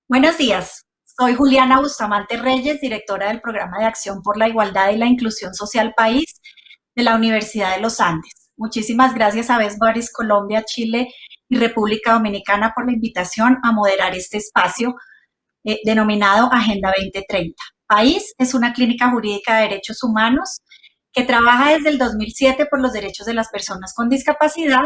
Buenos días, soy Juliana Bustamante Reyes, directora del Programa de Acción por la Igualdad y la Inclusión Social País de la Universidad de los Andes. Muchísimas gracias a Best Buddies Colombia, Chile y República Dominicana por la invitación a moderar este espacio denominado Agenda 2030. País es una clínica jurídica de derechos humanos que trabaja desde el 2007 por los derechos de las personas con discapacidad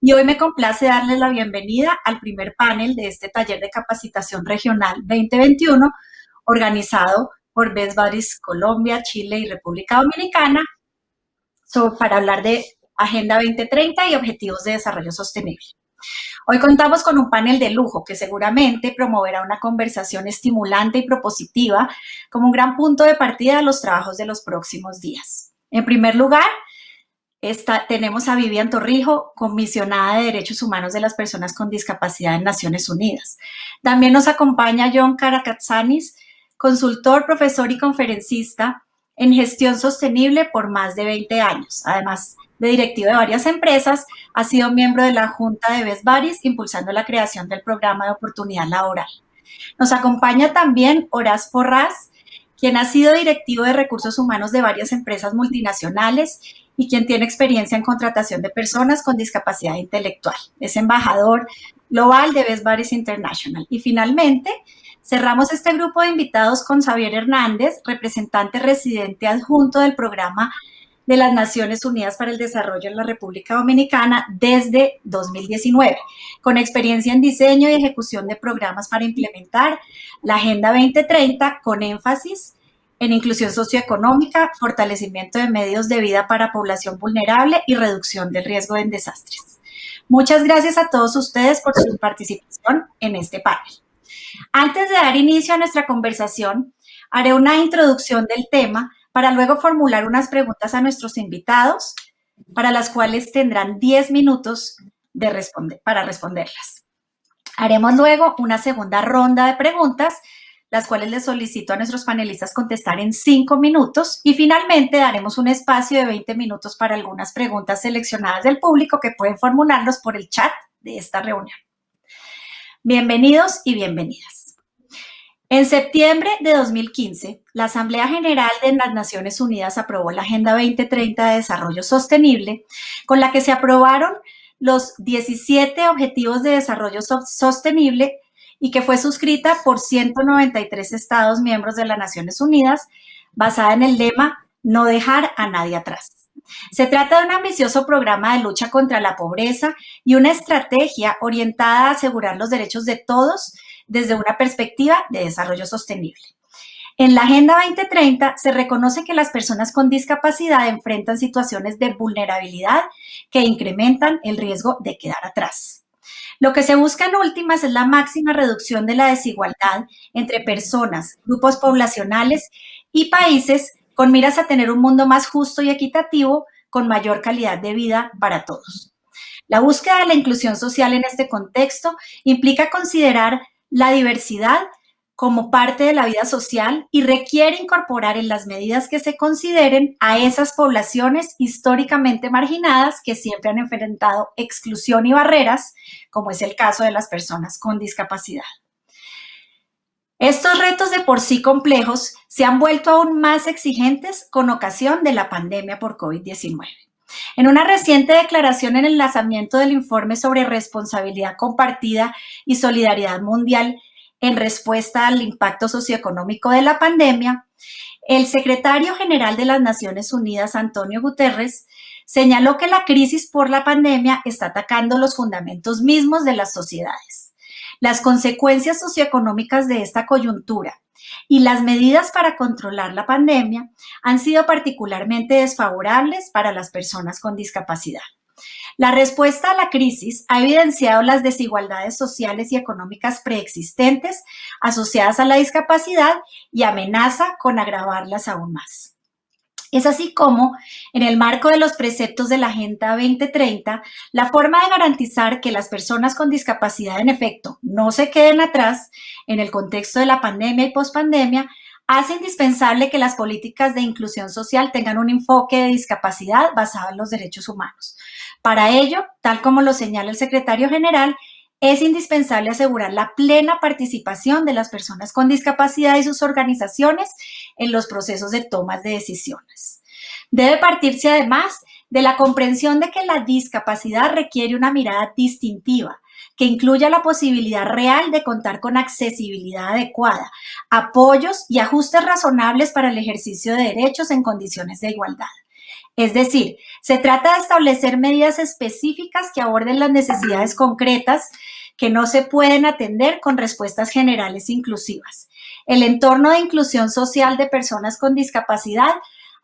y hoy me complace darles la bienvenida al primer panel de este taller de capacitación regional 2021 organizado por Best Buddies Colombia, Chile y República Dominicana para hablar de Agenda 2030 y Objetivos de Desarrollo Sostenible. Hoy contamos con un panel de lujo que seguramente promoverá una conversación estimulante y propositiva como un gran punto de partida de los trabajos de los próximos días. En primer lugar, tenemos a Vivian Torrijo, comisionada de Derechos Humanos de las Personas con Discapacidad en Naciones Unidas. También nos acompaña John Karakatsanis, consultor, profesor y conferencista en gestión sostenible por más de 20 años. Además de directivo de varias empresas, ha sido miembro de la Junta de Best Buddies, impulsando la creación del programa de oportunidad laboral. Nos acompaña también Horaz Porras, quien ha sido directivo de recursos humanos de varias empresas multinacionales y quien tiene experiencia en contratación de personas con discapacidad intelectual. Es embajador global de Best Buddies International. Y finalmente, cerramos este grupo de invitados con Xavier Hernández, representante residente adjunto del programa de las Naciones Unidas para el Desarrollo en la República Dominicana desde 2019, con experiencia en diseño y ejecución de programas para implementar la Agenda 2030 con énfasis en inclusión socioeconómica, fortalecimiento de medios de vida para población vulnerable y reducción del riesgo de desastres. Muchas gracias a todos ustedes por su participación en este panel. Antes de dar inicio a nuestra conversación, haré una introducción del tema para luego formular unas preguntas a nuestros invitados, para las cuales tendrán 10 minutos para responderlas. Haremos luego una segunda ronda de preguntas, las cuales les solicito a nuestros panelistas contestar en 5 minutos y finalmente daremos un espacio de 20 minutos para algunas preguntas seleccionadas del público que pueden formularlos por el chat de esta reunión. Bienvenidos y bienvenidas. En septiembre de 2015, la Asamblea General de las Naciones Unidas aprobó la Agenda 2030 de Desarrollo Sostenible, con la que se aprobaron los 17 Objetivos de Desarrollo Sostenible y que fue suscrita por 193 Estados miembros de las Naciones Unidas, basada en el lema "No dejar a nadie atrás". Se trata de un ambicioso programa de lucha contra la pobreza y una estrategia orientada a asegurar los derechos de todos desde una perspectiva de desarrollo sostenible. En la Agenda 2030 se reconoce que las personas con discapacidad enfrentan situaciones de vulnerabilidad que incrementan el riesgo de quedar atrás. Lo que se busca en últimas es la máxima reducción de la desigualdad entre personas, grupos poblacionales y países con miras a tener un mundo más justo y equitativo con mayor calidad de vida para todos. La búsqueda de la inclusión social en este contexto implica considerar la diversidad como parte de la vida social y requiere incorporar en las medidas que se consideren a esas poblaciones históricamente marginadas que siempre han enfrentado exclusión y barreras, como es el caso de las personas con discapacidad. Estos retos de por sí complejos se han vuelto aún más exigentes con ocasión de la pandemia por COVID-19. En una reciente declaración en el lanzamiento del informe sobre responsabilidad compartida y solidaridad mundial en respuesta al impacto socioeconómico de la pandemia, el secretario general de las Naciones Unidas, Antonio Guterres, señaló que la crisis por la pandemia está atacando los fundamentos mismos de las sociedades. Las consecuencias socioeconómicas de esta coyuntura y las medidas para controlar la pandemia han sido particularmente desfavorables para las personas con discapacidad. La respuesta a la crisis ha evidenciado las desigualdades sociales y económicas preexistentes asociadas a la discapacidad y amenaza con agravarlas aún más. Es así como, en el marco de los preceptos de la Agenda 2030, la forma de garantizar que las personas con discapacidad, en efecto, no se queden atrás en el contexto de la pandemia y pospandemia, hace indispensable que las políticas de inclusión social tengan un enfoque de discapacidad basado en los derechos humanos. Para ello, tal como lo señala el secretario general, es indispensable asegurar la plena participación de las personas con discapacidad y sus organizaciones en los procesos de tomas de decisiones. Debe partirse además de la comprensión de que la discapacidad requiere una mirada distintiva, que incluya la posibilidad real de contar con accesibilidad adecuada, apoyos y ajustes razonables para el ejercicio de derechos en condiciones de igualdad. Es decir, se trata de establecer medidas específicas que aborden las necesidades concretas que no se pueden atender con respuestas generales inclusivas. El entorno de inclusión social de personas con discapacidad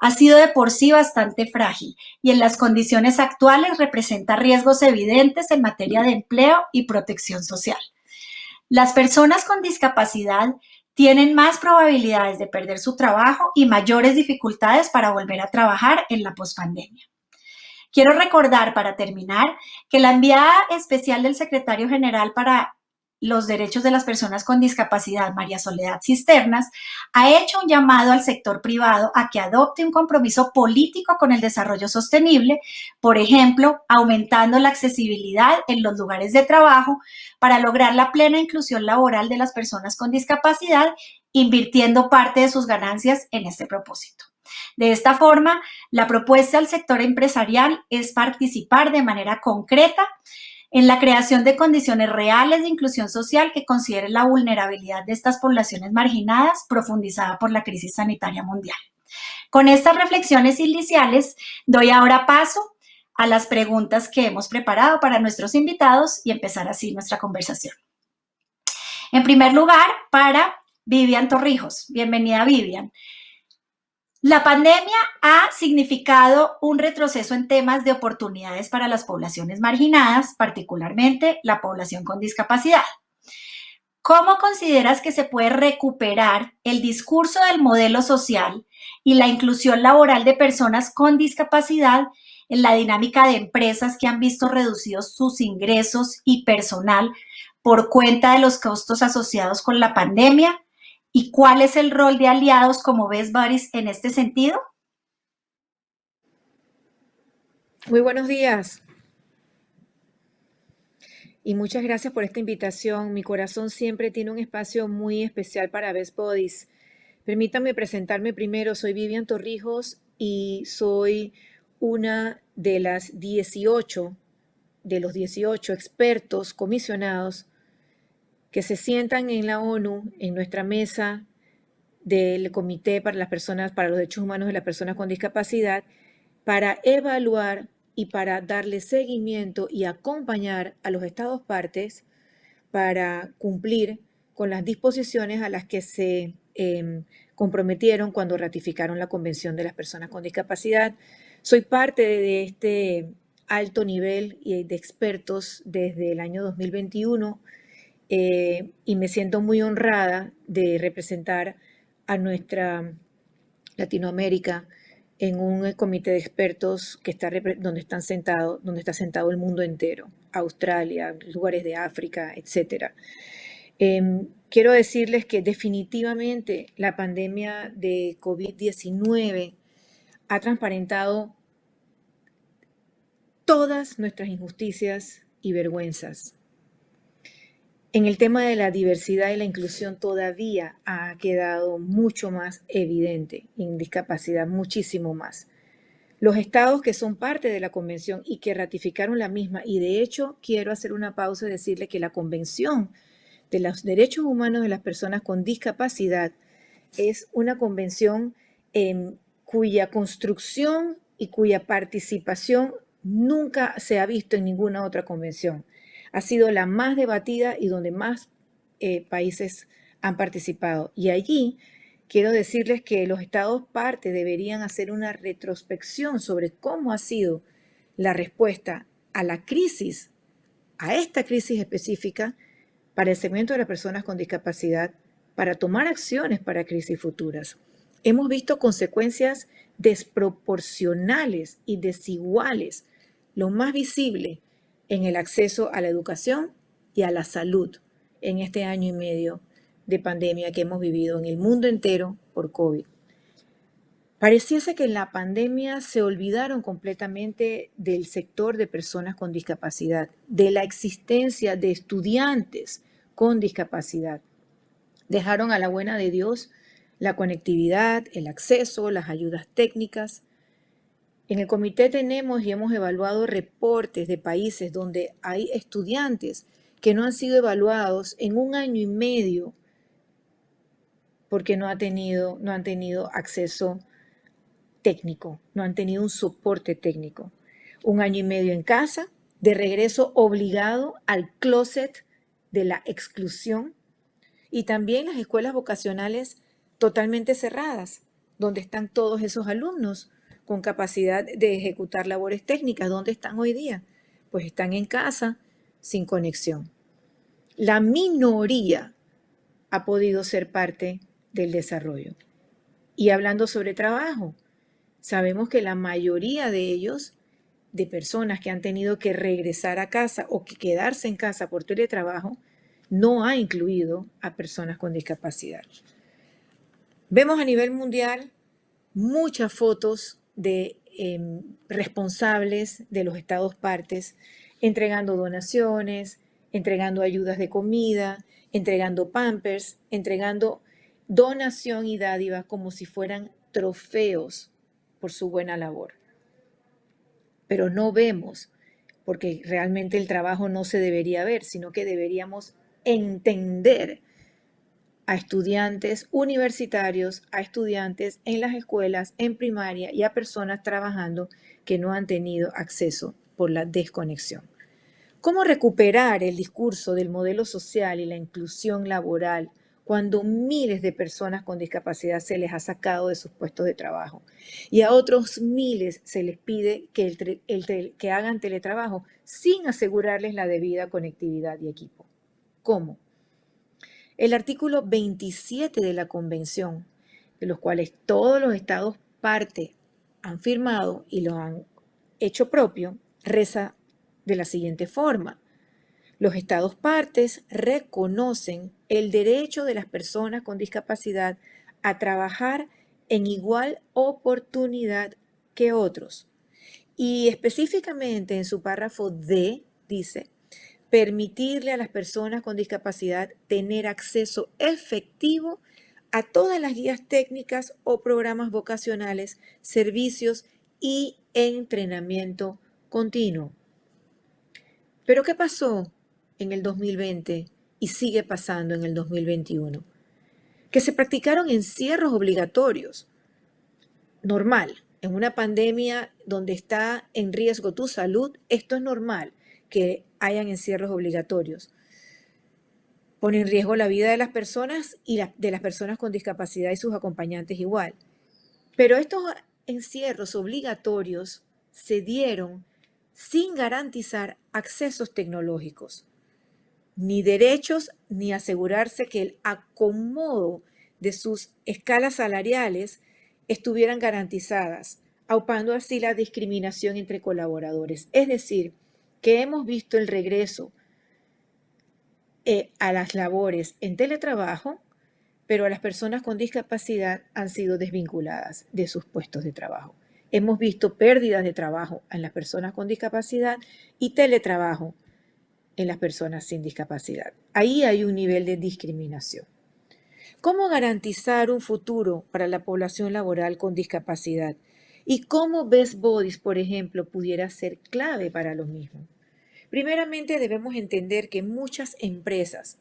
ha sido de por sí bastante frágil y en las condiciones actuales representa riesgos evidentes en materia de empleo y protección social. Las personas con discapacidad tienen más probabilidades de perder su trabajo y mayores dificultades para volver a trabajar en la pospandemia. Quiero recordar, para terminar, que la enviada especial del Secretario General para los Derechos de las Personas con Discapacidad, María Soledad Cisternas, ha hecho un llamado al sector privado a que adopte un compromiso político con el desarrollo sostenible, por ejemplo, aumentando la accesibilidad en los lugares de trabajo para lograr la plena inclusión laboral de las personas con discapacidad, invirtiendo parte de sus ganancias en este propósito. De esta forma, la propuesta al sector empresarial es participar de manera concreta en la creación de condiciones reales de inclusión social que consideren la vulnerabilidad de estas poblaciones marginadas profundizada por la crisis sanitaria mundial. Con estas reflexiones iniciales, doy ahora paso a las preguntas que hemos preparado para nuestros invitados y empezar así nuestra conversación. En primer lugar, para Vivian Torrijos. Bienvenida, Vivian. La pandemia ha significado un retroceso en temas de oportunidades para las poblaciones marginadas, particularmente la población con discapacidad. ¿Cómo consideras que se puede recuperar el discurso del modelo social y la inclusión laboral de personas con discapacidad en la dinámica de empresas que han visto reducidos sus ingresos y personal por cuenta de los costos asociados con la pandemia? ¿Y cuál es el rol de aliados como Best Buddies en este sentido? Muy buenos días y muchas gracias por esta invitación. Mi corazón siempre tiene un espacio muy especial para Best Buddies. Permítanme presentarme primero. Soy Vivian Torrijos y soy una de las 18 expertos comisionados que se sientan en la ONU, en nuestra mesa del Comité para los Derechos Humanos de las Personas con Discapacidad, para evaluar y para darle seguimiento y acompañar a los Estados partes para cumplir con las disposiciones a las que se comprometieron cuando ratificaron la Convención de las Personas con Discapacidad. Soy parte de este alto nivel de expertos desde el año 2021 y me siento muy honrada de representar a nuestra Latinoamérica en un comité de expertos que donde está sentado el mundo entero, Australia, lugares de África, etc. Quiero decirles que definitivamente la pandemia de COVID-19 ha transparentado todas nuestras injusticias y vergüenzas. En el tema de la diversidad y la inclusión todavía ha quedado mucho más evidente, en discapacidad muchísimo más. Los estados que son parte de la convención y que ratificaron la misma, y de hecho quiero hacer una pausa y decirle que la Convención de los Derechos Humanos de las Personas con Discapacidad es una convención cuya construcción y cuya participación nunca se ha visto en ninguna otra convención. Ha sido la más debatida y donde más países han participado. Y allí quiero decirles que los estados parte deberían hacer una retrospección sobre cómo ha sido la respuesta a la crisis, a esta crisis específica para el segmento de las personas con discapacidad, para tomar acciones para crisis futuras. Hemos visto consecuencias desproporcionales y desiguales, lo más visible en el acceso a la educación y a la salud en este año y medio de pandemia que hemos vivido en el mundo entero por COVID. Pareciese que en la pandemia se olvidaron completamente del sector de personas con discapacidad, de la existencia de estudiantes con discapacidad. Dejaron a la buena de Dios la conectividad, el acceso, las ayudas técnicas. En el comité tenemos y hemos evaluado reportes de países donde hay estudiantes que no han sido evaluados en 1 año y medio porque no han tenido acceso técnico, no han tenido un soporte técnico. 1 año y medio en casa, de regreso obligado al closet de la exclusión, y también las escuelas vocacionales totalmente cerradas, donde están todos esos alumnos con capacidad de ejecutar labores técnicas. ¿Dónde están hoy día? Pues están en casa sin conexión. La minoría ha podido ser parte del desarrollo. Y hablando sobre trabajo, sabemos que la mayoría de ellos, de personas que han tenido que regresar a casa o que quedarse en casa por teletrabajo, no ha incluido a personas con discapacidad. Vemos a nivel mundial muchas fotos de responsables de los estados partes entregando donaciones, entregando ayudas de comida, entregando pampers, entregando donación y dádivas como si fueran trofeos por su buena labor. Pero no vemos, porque realmente el trabajo no se debería ver, sino que deberíamos entender a estudiantes universitarios, a estudiantes en las escuelas, en primaria y a personas trabajando que no han tenido acceso por la desconexión. ¿Cómo recuperar el discurso del modelo social y la inclusión laboral cuando miles de personas con discapacidad se les ha sacado de sus puestos de trabajo y a otros miles se les pide que hagan teletrabajo sin asegurarles la debida conectividad y equipo? ¿Cómo? El artículo 27 de la Convención, de los cuales todos los estados parte han firmado y lo han hecho propio, reza de la siguiente forma: los estados partes reconocen el derecho de las personas con discapacidad a trabajar en igual oportunidad que otros. Y específicamente en su párrafo D dice: permitirle a las personas con discapacidad tener acceso efectivo a todas las guías técnicas o programas vocacionales, servicios y entrenamiento continuo. ¿Pero qué pasó en el 2020 y sigue pasando en el 2021? Que se practicaron encierros obligatorios. Normal, en una pandemia donde está en riesgo tu salud, esto es normal, que hayan encierros obligatorios. Pone en riesgo la vida de las personas y de las personas con discapacidad y sus acompañantes igual. Pero estos encierros obligatorios se dieron sin garantizar accesos tecnológicos, ni derechos, ni asegurarse que el acomodo de sus escalas salariales estuvieran garantizadas, aupando así la discriminación entre colaboradores. Es decir, que hemos visto el regreso a las labores en teletrabajo, pero a las personas con discapacidad han sido desvinculadas de sus puestos de trabajo. Hemos visto pérdidas de trabajo en las personas con discapacidad y teletrabajo en las personas sin discapacidad. Ahí hay un nivel de discriminación. ¿Cómo garantizar un futuro para la población laboral con discapacidad? ¿Y cómo Best Bodies, por ejemplo, pudiera ser clave para lo mismo? Primeramente, debemos entender que muchas empresas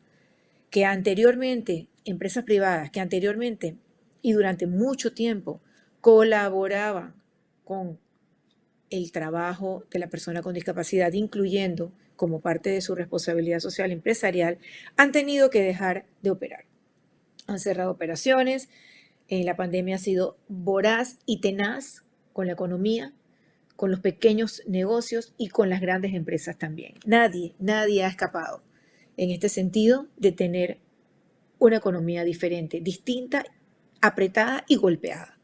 empresas privadas que anteriormente y durante mucho tiempo colaboraban con el trabajo de la persona con discapacidad, incluyendo como parte de su responsabilidad social empresarial, han tenido que dejar de operar. Han cerrado operaciones, la pandemia ha sido voraz y tenaz con la economía, con los pequeños negocios y con las grandes empresas también. Nadie ha escapado en este sentido de tener una economía diferente, distinta, apretada y golpeada.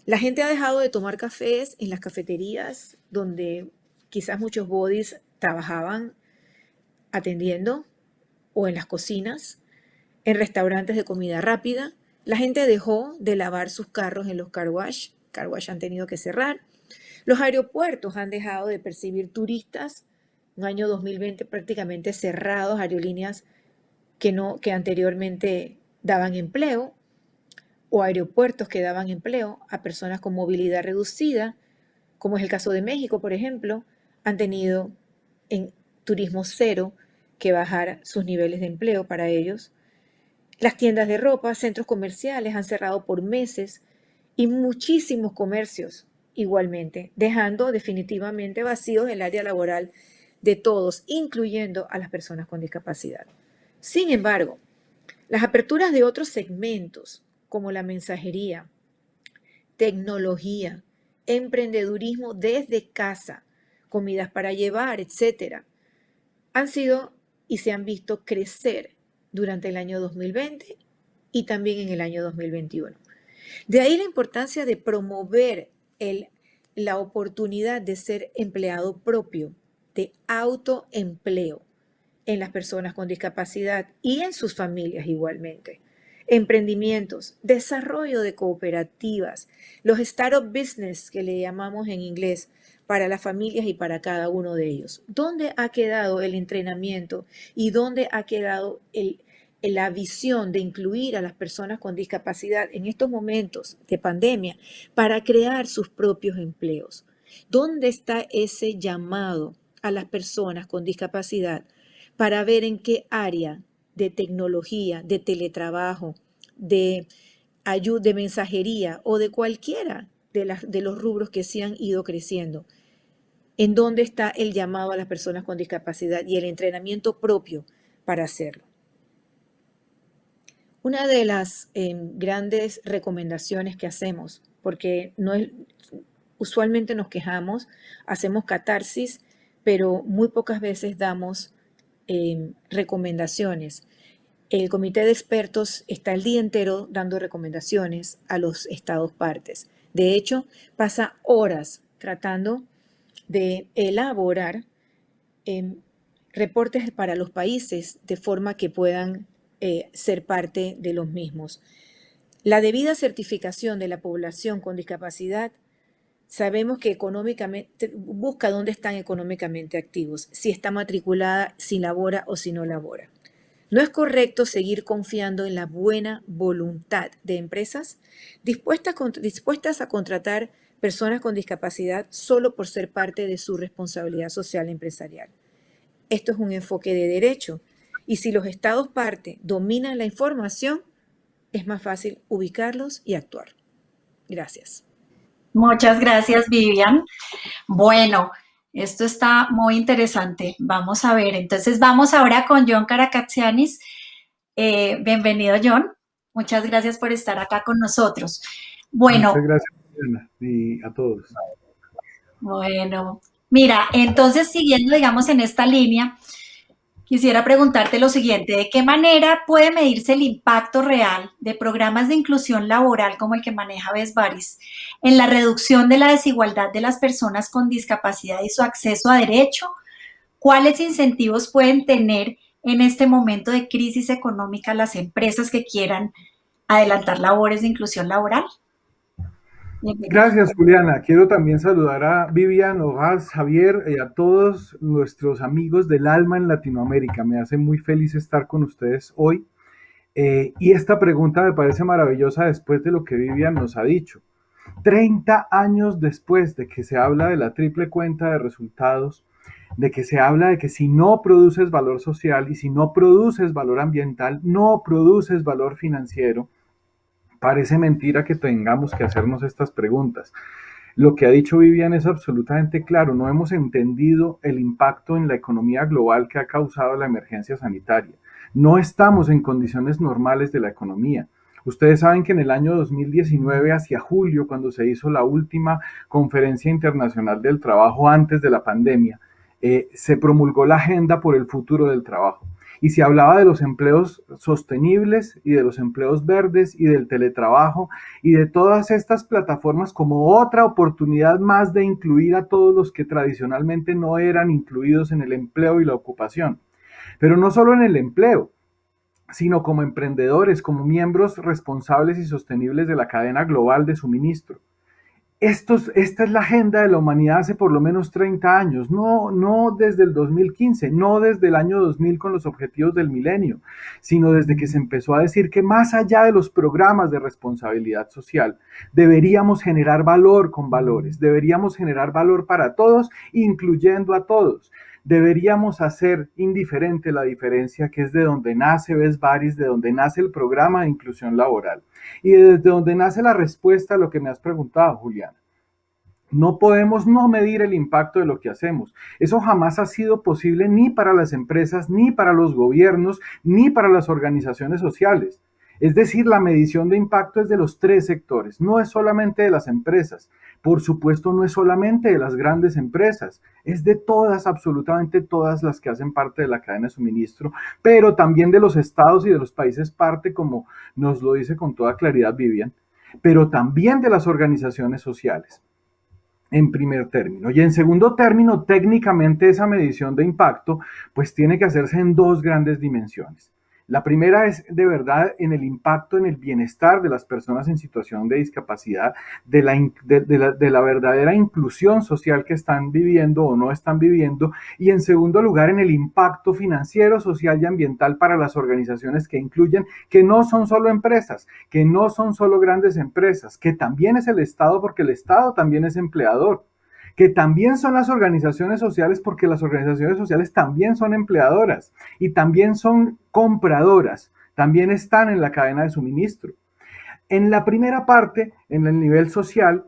La gente ha dejado de tomar cafés en las cafeterías donde quizás muchos bodies trabajaban atendiendo, o en las cocinas, en restaurantes de comida rápida, La gente dejó de lavar sus carros en los car wash han tenido que cerrar. Los aeropuertos han dejado de percibir turistas. En el año 2020 prácticamente cerrados, aerolíneas que anteriormente daban empleo, o aeropuertos que daban empleo a personas con movilidad reducida, como es el caso de México, por ejemplo, han tenido en turismo cero que bajar sus niveles de empleo para ellos. Las tiendas de ropa, centros comerciales han cerrado por meses y muchísimos comercios igualmente, dejando definitivamente vacíos el área laboral de todos, incluyendo a las personas con discapacidad. Sin embargo, las aperturas de otros segmentos, como la mensajería, tecnología, emprendedurismo desde casa, comidas para llevar, etcétera, han sido y se han visto crecer durante el año 2020 y también en el año 2021. De ahí la importancia de promover la oportunidad de ser empleado propio, de autoempleo en las personas con discapacidad y en sus familias igualmente. Emprendimientos, desarrollo de cooperativas, los startup business que le llamamos en inglés para las familias y para cada uno de ellos. ¿Dónde ha quedado el entrenamiento y dónde ha quedado la visión de incluir a las personas con discapacidad en estos momentos de pandemia para crear sus propios empleos? ¿Dónde está ese llamado a las personas con discapacidad para ver en qué área de tecnología, de teletrabajo, de ayuda, de mensajería o de cualquiera de los rubros que se han ido creciendo? ¿En dónde está el llamado a las personas con discapacidad y el entrenamiento propio para hacerlo? Una de las grandes recomendaciones que hacemos, porque usualmente nos quejamos, hacemos catarsis, pero muy pocas veces damos recomendaciones. El comité de expertos está el día entero dando recomendaciones a los estados partes. De hecho, pasa horas tratando de elaborar reportes para los países de forma que puedan ser parte de los mismos. La debida certificación de la población con discapacidad, sabemos que económicamente busca dónde están económicamente activos, si está matriculada, si labora o si no labora. No es correcto seguir confiando en la buena voluntad de empresas dispuestas a contratar personas con discapacidad solo por ser parte de su responsabilidad social empresarial. Esto es un enfoque de derecho y si los estados parte dominan la información, es más fácil ubicarlos y actuar. Gracias. Muchas gracias, Vivian. Bueno, esto está muy interesante. Vamos a ver. Entonces, vamos ahora con John Caracatzianis. Bienvenido, John. Muchas gracias por estar acá con nosotros. Bueno. Muchas gracias, Diana, y a todos. Bueno, mira, entonces siguiendo, digamos, en esta línea, quisiera preguntarte lo siguiente: ¿de qué manera puede medirse el impacto real de programas de inclusión laboral como el que maneja Vesvaris en la reducción de la desigualdad de las personas con discapacidad y su acceso a derecho? ¿Cuáles incentivos pueden tener en este momento de crisis económica las empresas que quieran adelantar labores de inclusión laboral? Gracias, Juliana. Quiero también saludar a Vivian, Ojaz, Javier y a todos nuestros amigos del alma en Latinoamérica. Me hace muy feliz estar con ustedes hoy. Y esta pregunta me parece maravillosa después de lo que Vivian nos ha dicho. 30 años después de que se habla de la triple cuenta de resultados, de que se habla de que si no produces valor social y si no produces valor ambiental, no produces valor financiero, parece mentira que tengamos que hacernos estas preguntas. Lo que ha dicho Vivian es absolutamente claro. No hemos entendido el impacto en la economía global que ha causado la emergencia sanitaria. No estamos en condiciones normales de la economía. Ustedes saben que en el año 2019, hacia julio, cuando se hizo la última conferencia internacional del trabajo antes de la pandemia, se promulgó la Agenda por el Futuro del Trabajo. Y se hablaba de los empleos sostenibles y de los empleos verdes y del teletrabajo y de todas estas plataformas como otra oportunidad más de incluir a todos los que tradicionalmente no eran incluidos en el empleo y la ocupación. Pero no solo en el empleo, sino como emprendedores, como miembros responsables y sostenibles de la cadena global de suministro. Esta es la agenda de la humanidad hace por lo menos 30 años, no desde el 2015, no desde el año 2000 con los objetivos del milenio, sino desde que se empezó a decir que más allá de los programas de responsabilidad social, deberíamos generar valor con valores, deberíamos generar valor para todos, incluyendo a todos. Deberíamos hacer indiferente la diferencia, que es de donde nace Best Buddies, de donde nace el programa de inclusión laboral y desde donde nace la respuesta a lo que me has preguntado, Juliana. No podemos no medir el impacto de lo que hacemos. Eso jamás ha sido posible ni para las empresas, ni para los gobiernos, ni para las organizaciones sociales. Es decir, la medición de impacto es de los tres sectores, no es solamente de las empresas. Por supuesto, no es solamente de las grandes empresas, es de todas, absolutamente todas las que hacen parte de la cadena de suministro, pero también de los estados y de los países parte, como nos lo dice con toda claridad Vivian, pero también de las organizaciones sociales en primer término. Y en segundo término, técnicamente esa medición de impacto pues tiene que hacerse en dos grandes dimensiones. La primera es de verdad en el impacto en el bienestar de las personas en situación de discapacidad, de la verdadera inclusión social que están viviendo o no están viviendo, y en segundo lugar en el impacto financiero, social y ambiental para las organizaciones que incluyen, que no son solo empresas, que no son solo grandes empresas, que también es el Estado, porque el Estado también es empleador, que también son las organizaciones sociales, porque las organizaciones sociales también son empleadoras y también son compradoras, también están en la cadena de suministro. En la primera parte, en el nivel social,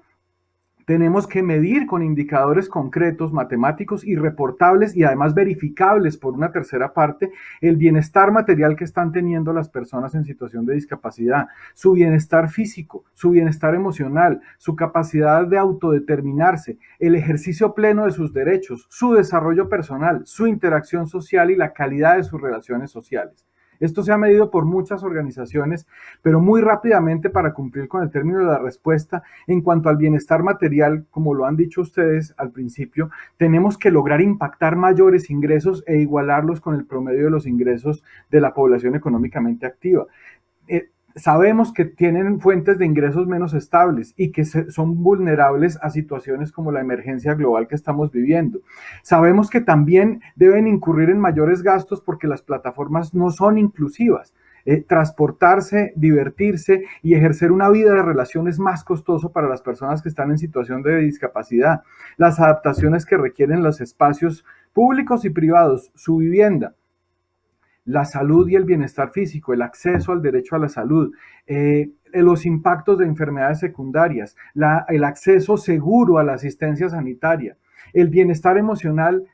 tenemos que medir con indicadores concretos, matemáticos y reportables y además verificables por una tercera parte el bienestar material que están teniendo las personas en situación de discapacidad, su bienestar físico, su bienestar emocional, su capacidad de autodeterminarse, el ejercicio pleno de sus derechos, su desarrollo personal, su interacción social y la calidad de sus relaciones sociales. Esto se ha medido por muchas organizaciones, pero muy rápidamente para cumplir con el término de la respuesta, en cuanto al bienestar material, como lo han dicho ustedes al principio, tenemos que lograr impactar mayores ingresos e igualarlos con el promedio de los ingresos de la población económicamente activa. Sabemos que tienen fuentes de ingresos menos estables y que son vulnerables a situaciones como la emergencia global que estamos viviendo. Sabemos que también deben incurrir en mayores gastos porque las plataformas no son inclusivas. Transportarse, divertirse y ejercer una vida de relación es más costoso para las personas que están en situación de discapacidad. Las adaptaciones que requieren los espacios públicos y privados, su vivienda, la salud y el bienestar físico, el acceso al derecho a la salud, los impactos de enfermedades secundarias, el acceso seguro a la asistencia sanitaria, el bienestar emocional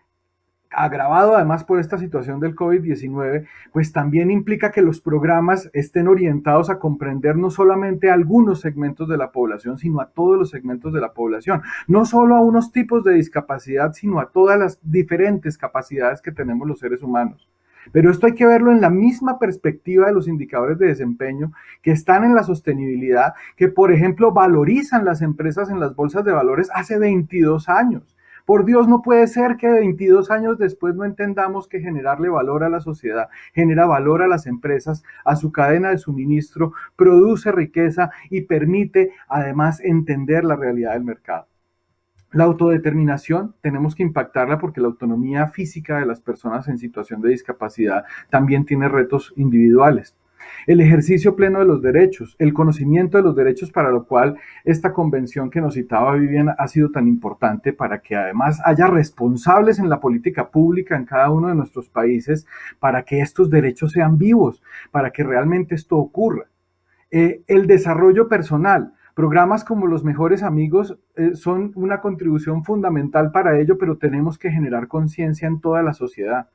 agravado además por esta situación del COVID-19, pues también implica que los programas estén orientados a comprender no solamente a algunos segmentos de la población, sino a todos los segmentos de la población, no solo a unos tipos de discapacidad, sino a todas las diferentes capacidades que tenemos los seres humanos. Pero esto hay que verlo en la misma perspectiva de los indicadores de desempeño que están en la sostenibilidad, que por ejemplo valorizan las empresas en las bolsas de valores hace 22 años. Por Dios, no puede ser que 22 años después no entendamos que generarle valor a la sociedad, genera valor a las empresas, a su cadena de suministro, produce riqueza y permite además entender la realidad del mercado. La autodeterminación tenemos que impactarla porque la autonomía física de las personas en situación de discapacidad también tiene retos individuales. El ejercicio pleno de los derechos, el conocimiento de los derechos, para lo cual esta convención que nos citaba Vivian ha sido tan importante, para que además haya responsables en la política pública en cada uno de nuestros países, para que estos derechos sean vivos, para que realmente esto ocurra. El desarrollo personal. Programas como Los Mejores Amigos son una contribución fundamental para ello, pero tenemos que generar conciencia en toda la sociedad.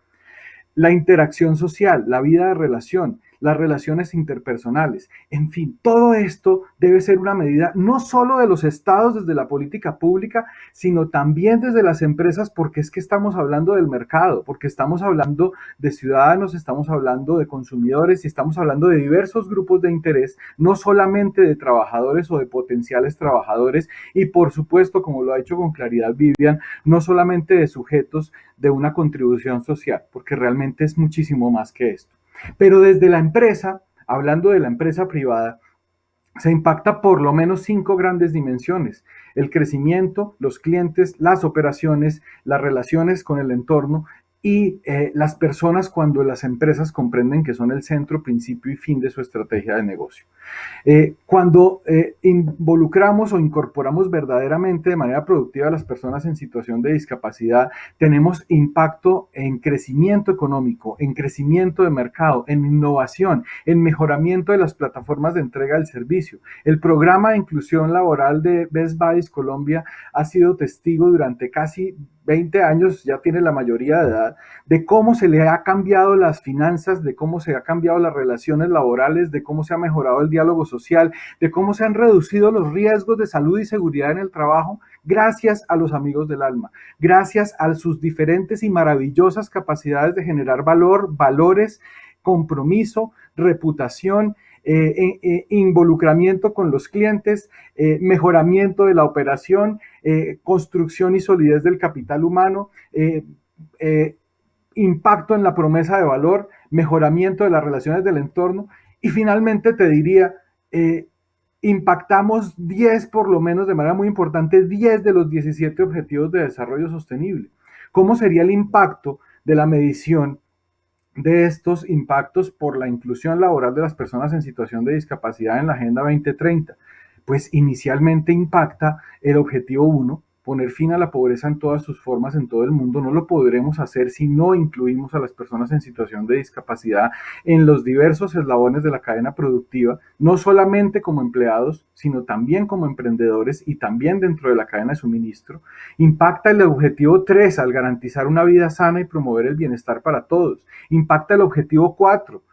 La interacción social, la vida de relación, las relaciones interpersonales, en fin, todo esto debe ser una medida no solo de los estados desde la política pública, sino también desde las empresas, porque es que estamos hablando del mercado, porque estamos hablando de ciudadanos, estamos hablando de consumidores y estamos hablando de diversos grupos de interés, no solamente de trabajadores o de potenciales trabajadores y por supuesto, como lo ha dicho con claridad Vivian, no solamente de sujetos de una contribución social, porque realmente es muchísimo más que esto. Pero desde la empresa, hablando de la empresa privada, se impacta por lo menos 5 grandes dimensiones: el crecimiento, los clientes, las operaciones, las relaciones con el entorno y las personas, cuando las empresas comprenden que son el centro, principio y fin de su estrategia de negocio. Cuando involucramos o incorporamos verdaderamente de manera productiva a las personas en situación de discapacidad, tenemos impacto en crecimiento económico, en crecimiento de mercado, en innovación, en mejoramiento de las plataformas de entrega del servicio. El programa de inclusión laboral de Best Buddies Colombia ha sido testigo durante casi 20 años, ya tiene la mayoría de edad, de cómo se le ha cambiado las finanzas, de cómo se ha cambiado las relaciones laborales, de cómo se ha mejorado el diálogo social, de cómo se han reducido los riesgos de salud y seguridad en el trabajo, gracias a los amigos del alma, gracias a sus diferentes y maravillosas capacidades de generar valor, valores, compromiso, reputación, involucramiento con los clientes, mejoramiento de la operación, construcción y solidez del capital humano, impacto en la promesa de valor, mejoramiento de las relaciones del entorno y finalmente te diría, impactamos 10 por lo menos, de manera muy importante, 10 de los 17 objetivos de desarrollo sostenible. ¿Cómo sería el impacto de la medición de estos impactos por la inclusión laboral de las personas en situación de discapacidad en la Agenda 2030? Pues inicialmente impacta el objetivo 1, poner fin a la pobreza en todas sus formas en todo el mundo. No lo podremos hacer si no incluimos a las personas en situación de discapacidad en los diversos eslabones de la cadena productiva, no solamente como empleados, sino también como emprendedores y también dentro de la cadena de suministro. Impacta el objetivo 3 al garantizar una vida sana y promover el bienestar para todos. Impacta el objetivo 4.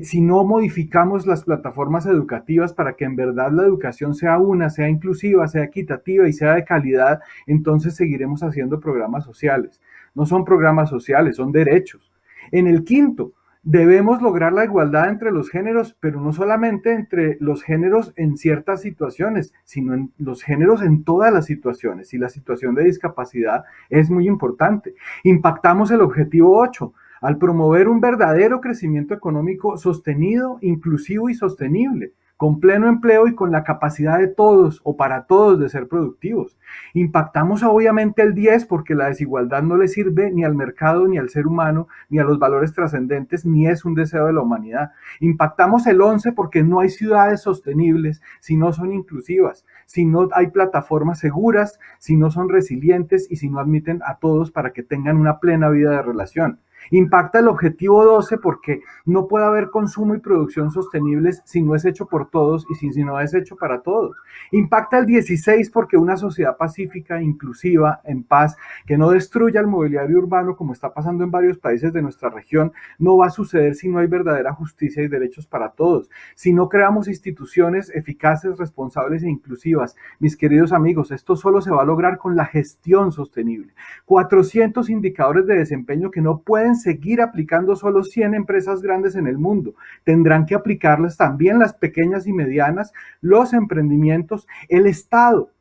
Si no modificamos las plataformas educativas para que en verdad la educación sea una, sea inclusiva, sea equitativa y sea de calidad, entonces seguiremos haciendo programas sociales. No son programas sociales, son derechos. En el quinto, debemos lograr la igualdad entre los géneros, pero no solamente entre los géneros en ciertas situaciones, sino en los géneros en todas las situaciones. Y la situación de discapacidad es muy importante. Impactamos el objetivo 8 al promover un verdadero crecimiento económico sostenido, inclusivo y sostenible, con pleno empleo y con la capacidad de todos o para todos de ser productivos. Impactamos obviamente el 10 porque la desigualdad no le sirve ni al mercado, ni al ser humano, ni a los valores trascendentes, ni es un deseo de la humanidad. Impactamos el 11 porque no hay ciudades sostenibles si no son inclusivas, si no hay plataformas seguras, si no son resilientes y si no admiten a todos para que tengan una plena vida de relación. Impacta el objetivo 12 porque no puede haber consumo y producción sostenibles si no es hecho por todos y si no es hecho para todos. Impacta el 16 porque una sociedad pacífica, inclusiva, en paz, que no destruya el mobiliario urbano como está pasando en varios países de nuestra región, no va a suceder si no hay verdadera justicia y derechos para todos. Si no creamos instituciones eficaces, responsables e inclusivas, mis queridos amigos, esto solo se va a lograr con la gestión sostenible. 400 indicadores de desempeño que no pueden seguir aplicando solo 100 empresas grandes en el mundo. Tendrán que aplicarlas también las pequeñas y medianas, los emprendimientos, el Estado.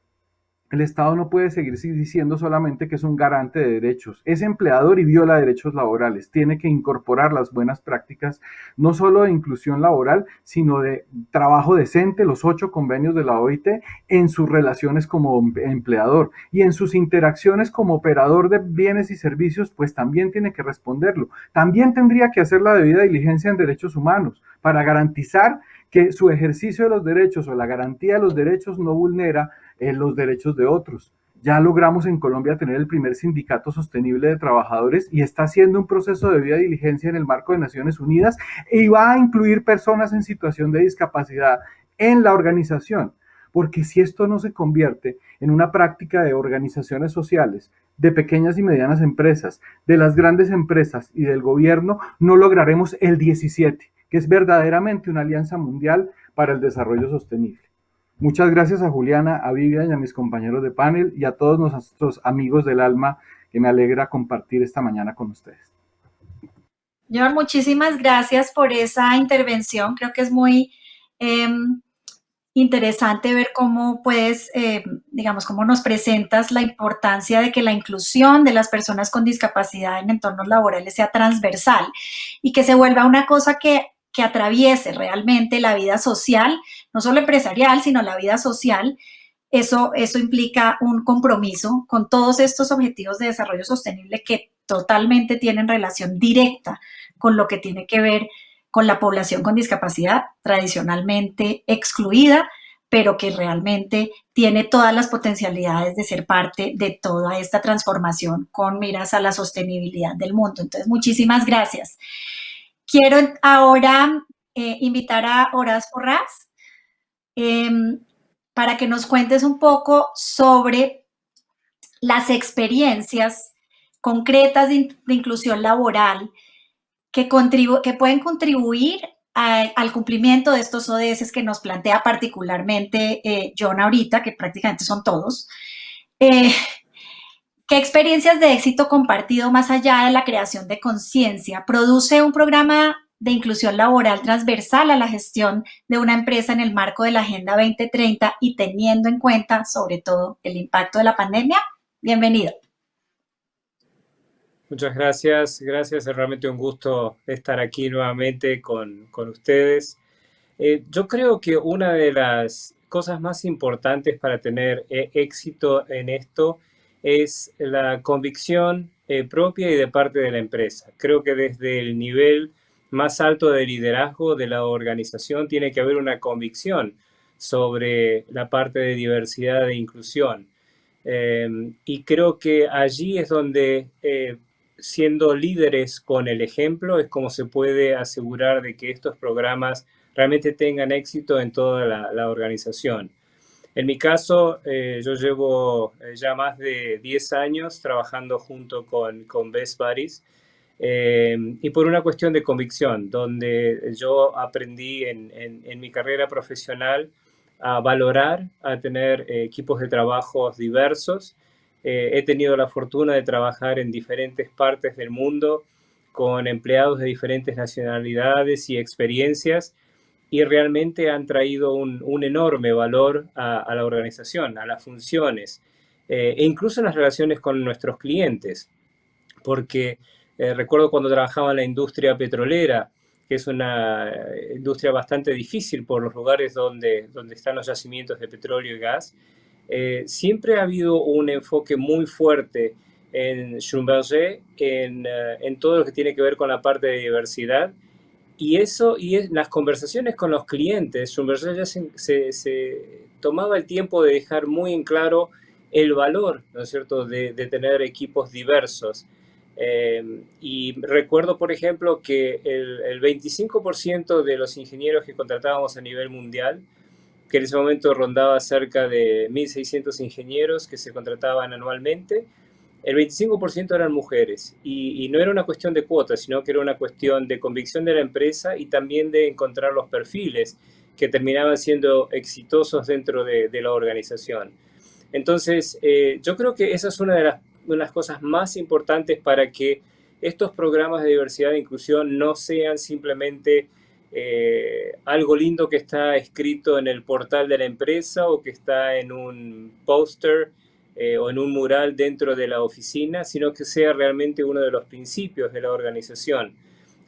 El Estado no puede seguir diciendo solamente que es un garante de derechos. Es empleador y viola derechos laborales. Tiene que incorporar las buenas prácticas, no solo de inclusión laboral, sino de trabajo decente, los 8 convenios de la OIT, en sus relaciones como empleador y en sus interacciones como operador de bienes y servicios, pues también tiene que responderlo. También tendría que hacer la debida diligencia en derechos humanos para garantizar que su ejercicio de los derechos o la garantía de los derechos no vulnera los derechos de otros. Ya logramos en Colombia tener el primer sindicato sostenible de trabajadores y está haciendo un proceso de debida diligencia en el marco de Naciones Unidas y va a incluir personas en situación de discapacidad en la organización. Porque si esto no se convierte en una práctica de organizaciones sociales, de pequeñas y medianas empresas, de las grandes empresas y del gobierno, no lograremos el 17, que es verdaderamente una alianza mundial para el desarrollo sostenible. Muchas gracias a Juliana, a Vivian y a mis compañeros de panel y a todos nuestros amigos del alma, que me alegra compartir esta mañana con ustedes. John, muchísimas gracias por esa intervención. Creo que es muy interesante ver cómo puedes, digamos, cómo nos presentas la importancia de que la inclusión de las personas con discapacidad en entornos laborales sea transversal y que se vuelva una cosa que atraviese realmente la vida social, no solo empresarial, sino la vida social. Eso implica un compromiso con todos estos objetivos de desarrollo sostenible que totalmente tienen relación directa con lo que tiene que ver con la población con discapacidad tradicionalmente excluida, pero que realmente tiene todas las potencialidades de ser parte de toda esta transformación con miras a la sostenibilidad del mundo. Entonces, muchísimas gracias. Quiero ahora invitar a Horace Porras eh, para que nos cuentes un poco sobre las experiencias concretas de inclusión laboral que pueden contribuir al cumplimiento de estos ODS que nos plantea particularmente John ahorita, que prácticamente son todos. ¿Qué experiencias de éxito compartido más allá de la creación de conciencia produce un programa de inclusión laboral transversal a la gestión de una empresa en el marco de la Agenda 2030 y teniendo en cuenta sobre todo el impacto de la pandemia? Bienvenido. Muchas gracias, es realmente un gusto estar aquí nuevamente con ustedes. Yo creo que una de las cosas más importantes para tener éxito en esto es la convicción propia y de parte de la empresa. Creo que desde el nivel más alto de liderazgo de la organización tiene que haber una convicción sobre la parte de diversidad e inclusión. Y creo que allí es donde, siendo líderes con el ejemplo, es como se puede asegurar de que estos programas realmente tengan éxito en toda la organización. En mi caso, yo llevo ya más de 10 años trabajando junto con Best Buddies, y por una cuestión de convicción, donde yo aprendí en mi carrera profesional a valorar, a tener equipos de trabajos diversos. He tenido la fortuna de trabajar en diferentes partes del mundo con empleados de diferentes nacionalidades y experiencias, y realmente han traído un enorme valor a la organización, a las funciones, e incluso en las relaciones con nuestros clientes, porque recuerdo cuando trabajaba en la industria petrolera, que es una industria bastante difícil por los lugares donde están los yacimientos de petróleo y gas. Siempre ha habido un enfoque muy fuerte en Schlumberger, en todo lo que tiene que ver con la parte de diversidad. Y las conversaciones con los clientes, Schlumberger ya se tomaba el tiempo de dejar muy en claro el valor, ¿no es cierto?, de tener equipos diversos. Y recuerdo, por ejemplo, que el 25% de los ingenieros que contratábamos a nivel mundial, que en ese momento rondaba cerca de 1.600 ingenieros que se contrataban anualmente, el 25% eran mujeres. Y no era una cuestión de cuotas, sino que era una cuestión de convicción de la empresa y también de encontrar los perfiles que terminaban siendo exitosos dentro de la organización. Entonces, yo creo que esa es una de las cosas más importantes para que estos programas de diversidad e inclusión no sean simplemente algo lindo que está escrito en el portal de la empresa o que está en un póster o en un mural dentro de la oficina, sino que sea realmente uno de los principios de la organización,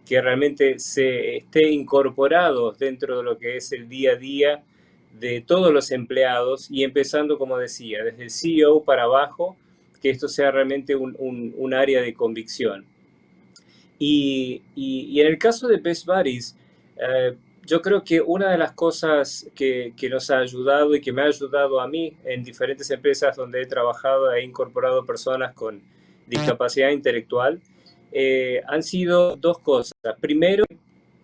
que realmente se esté incorporado dentro de lo que es el día a día de todos los empleados, y empezando, como decía, desde el CEO para abajo, que esto sea realmente un área de convicción. Y en el caso de Best Buddies, yo creo que una de las cosas que nos ha ayudado y que me ha ayudado a mí en diferentes empresas donde he trabajado, he incorporado personas con discapacidad intelectual, han sido dos cosas. Primero,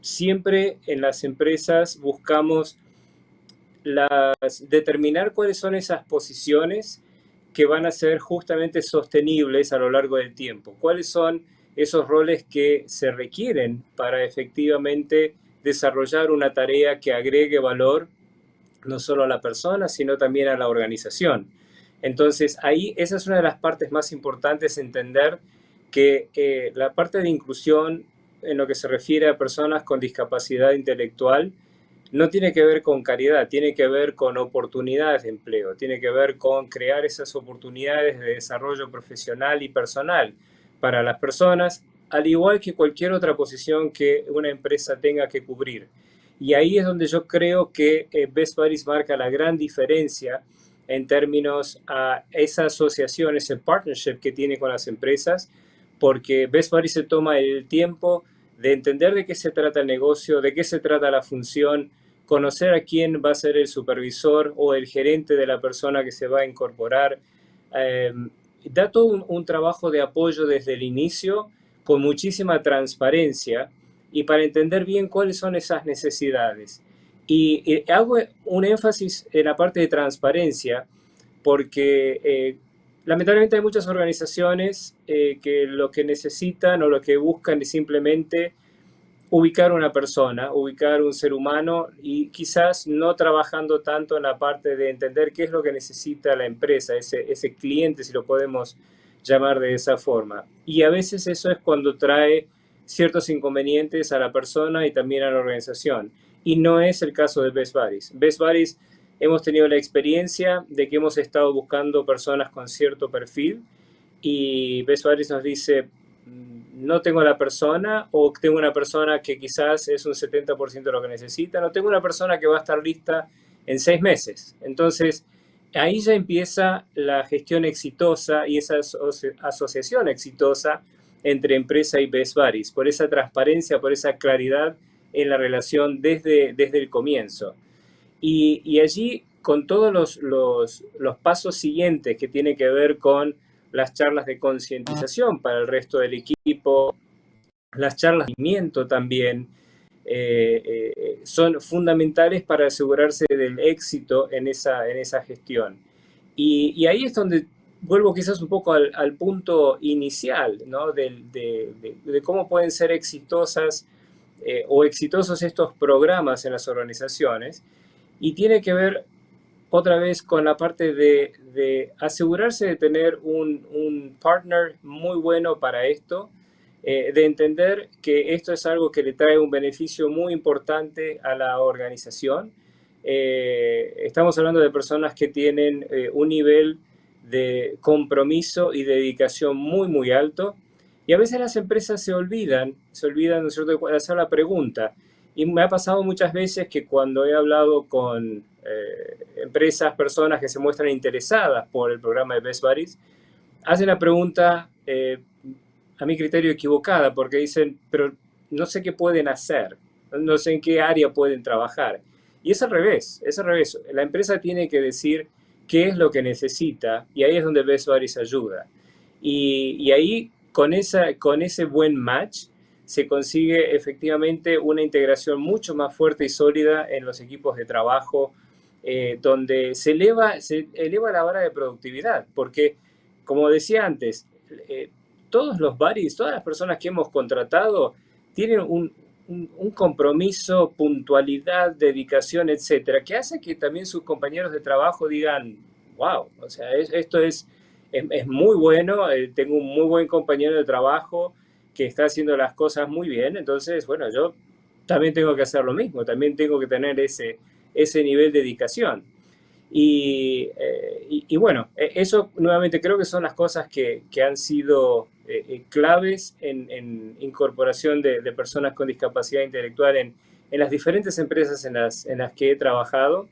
siempre en las empresas buscamos determinar cuáles son esas posiciones que van a ser justamente sostenibles a lo largo del tiempo. ¿Cuáles son esos roles que se requieren para efectivamente desarrollar una tarea que agregue valor no solo a la persona, sino también a la organización? Entonces, ahí esa es una de las partes más importantes, entender que la parte de inclusión en lo que se refiere a personas con discapacidad intelectual no tiene que ver con caridad, tiene que ver con oportunidades de empleo, tiene que ver con crear esas oportunidades de desarrollo profesional y personal para las personas, al igual que cualquier otra posición que una empresa tenga que cubrir. Y ahí es donde yo creo que Best Buddies marca la gran diferencia en términos a esa asociación, ese partnership que tiene con las empresas, porque Best Buddies se toma el tiempo de entender de qué se trata el negocio, de qué se trata la función, conocer a quién va a ser el supervisor o el gerente de la persona que se va a incorporar. Eh, Da todo un trabajo de apoyo desde el inicio, con muchísima transparencia y para entender bien cuáles son esas necesidades. Y hago un énfasis en la parte de transparencia porque lamentablemente hay muchas organizaciones que lo que necesitan o lo que buscan es simplemente ubicar una persona, ubicar un ser humano y quizás no trabajando tanto en la parte de entender qué es lo que necesita la empresa, ese cliente, si lo podemos llamar de esa forma. Y a veces eso es cuando trae ciertos inconvenientes a la persona y también a la organización. Y no es el caso de Best Buddies. Best Buddies hemos tenido la experiencia de que hemos estado buscando personas con cierto perfil y Best Buddies nos dice, no tengo la persona o tengo una persona que quizás es un 70% de lo que necesita, no tengo una persona que va a estar lista en 6 meses. Entonces, ahí ya empieza la gestión exitosa y esa asociación exitosa entre empresa y Best Buddies, por esa transparencia, por esa claridad en la relación desde el comienzo. Y allí, con todos los pasos siguientes que tiene que ver con las charlas de concientización para el resto del equipo, las charlas de seguimiento también, son fundamentales para asegurarse del éxito en esa gestión. Y ahí es donde vuelvo quizás un poco al punto inicial, ¿no? De cómo pueden ser exitosas o exitosos estos programas en las organizaciones. Y tiene que ver otra vez con la parte de asegurarse de tener un partner muy bueno para esto, de entender que esto es algo que le trae un beneficio muy importante a la organización. Estamos hablando de personas que tienen un nivel de compromiso y dedicación muy, muy alto. Y a veces las empresas se olvidan, ¿no es cierto?, de hacer la pregunta. Y me ha pasado muchas veces que cuando he hablado con empresas, personas que se muestran interesadas por el programa de Best Buddies, hacen la pregunta, a mi criterio, equivocada, porque dicen, pero no sé qué pueden hacer, no sé en qué área pueden trabajar. Y es al revés, es al revés. La empresa tiene que decir qué es lo que necesita y ahí es donde Best Buddies ayuda. Y ahí, con ese buen match, se consigue efectivamente una integración mucho más fuerte y sólida en los equipos de trabajo, donde se eleva la vara de productividad, porque, como decía antes, todos los buddies, todas las personas que hemos contratado, tienen un compromiso, puntualidad, dedicación, etcétera, que hace que también sus compañeros de trabajo digan, wow, o sea, esto es muy bueno, tengo un muy buen compañero de trabajo que está haciendo las cosas muy bien, entonces, bueno, yo también tengo que hacer lo mismo, también tengo que tener ese nivel de dedicación. Y bueno, eso nuevamente creo que son las cosas que han sido claves en incorporación de personas con discapacidad intelectual en las diferentes empresas en las que he trabajado.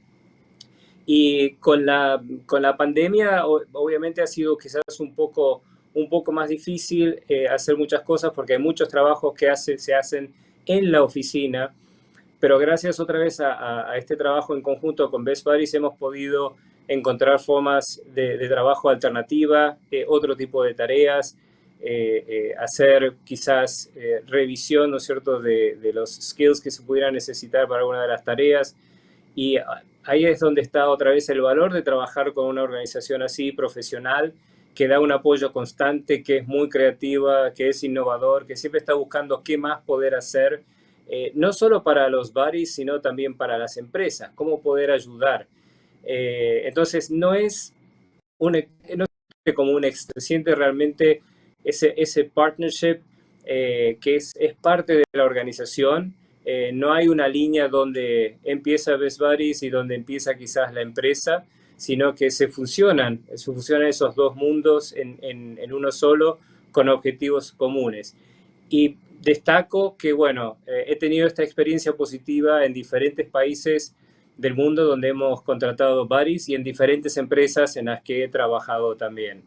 Y con la pandemia, obviamente ha sido quizás un poco más difícil hacer muchas cosas porque hay muchos trabajos que se hacen en la oficina, pero gracias otra vez a este trabajo en conjunto con Best Buddies hemos podido encontrar formas de trabajo alternativa, otro tipo de tareas, hacer quizás revisión, ¿no es cierto?, de los skills que se pudieran necesitar para alguna de las tareas. Y ahí es donde está otra vez el valor de trabajar con una organización así, profesional, que da un apoyo constante, que es muy creativa, que es innovador, que siempre está buscando qué más poder hacer, no solo para los buddies, sino también para las empresas, cómo poder ayudar. Entonces, no es como un extra, se siente realmente ese partnership que es parte de la organización No hay una línea donde empieza Best Buddies y donde empieza quizás la empresa, sino que se fusionan esos dos mundos en uno solo con objetivos comunes. Y destaco que, bueno, he tenido esta experiencia positiva en diferentes países del mundo donde hemos contratado buddies y en diferentes empresas en las que he trabajado también.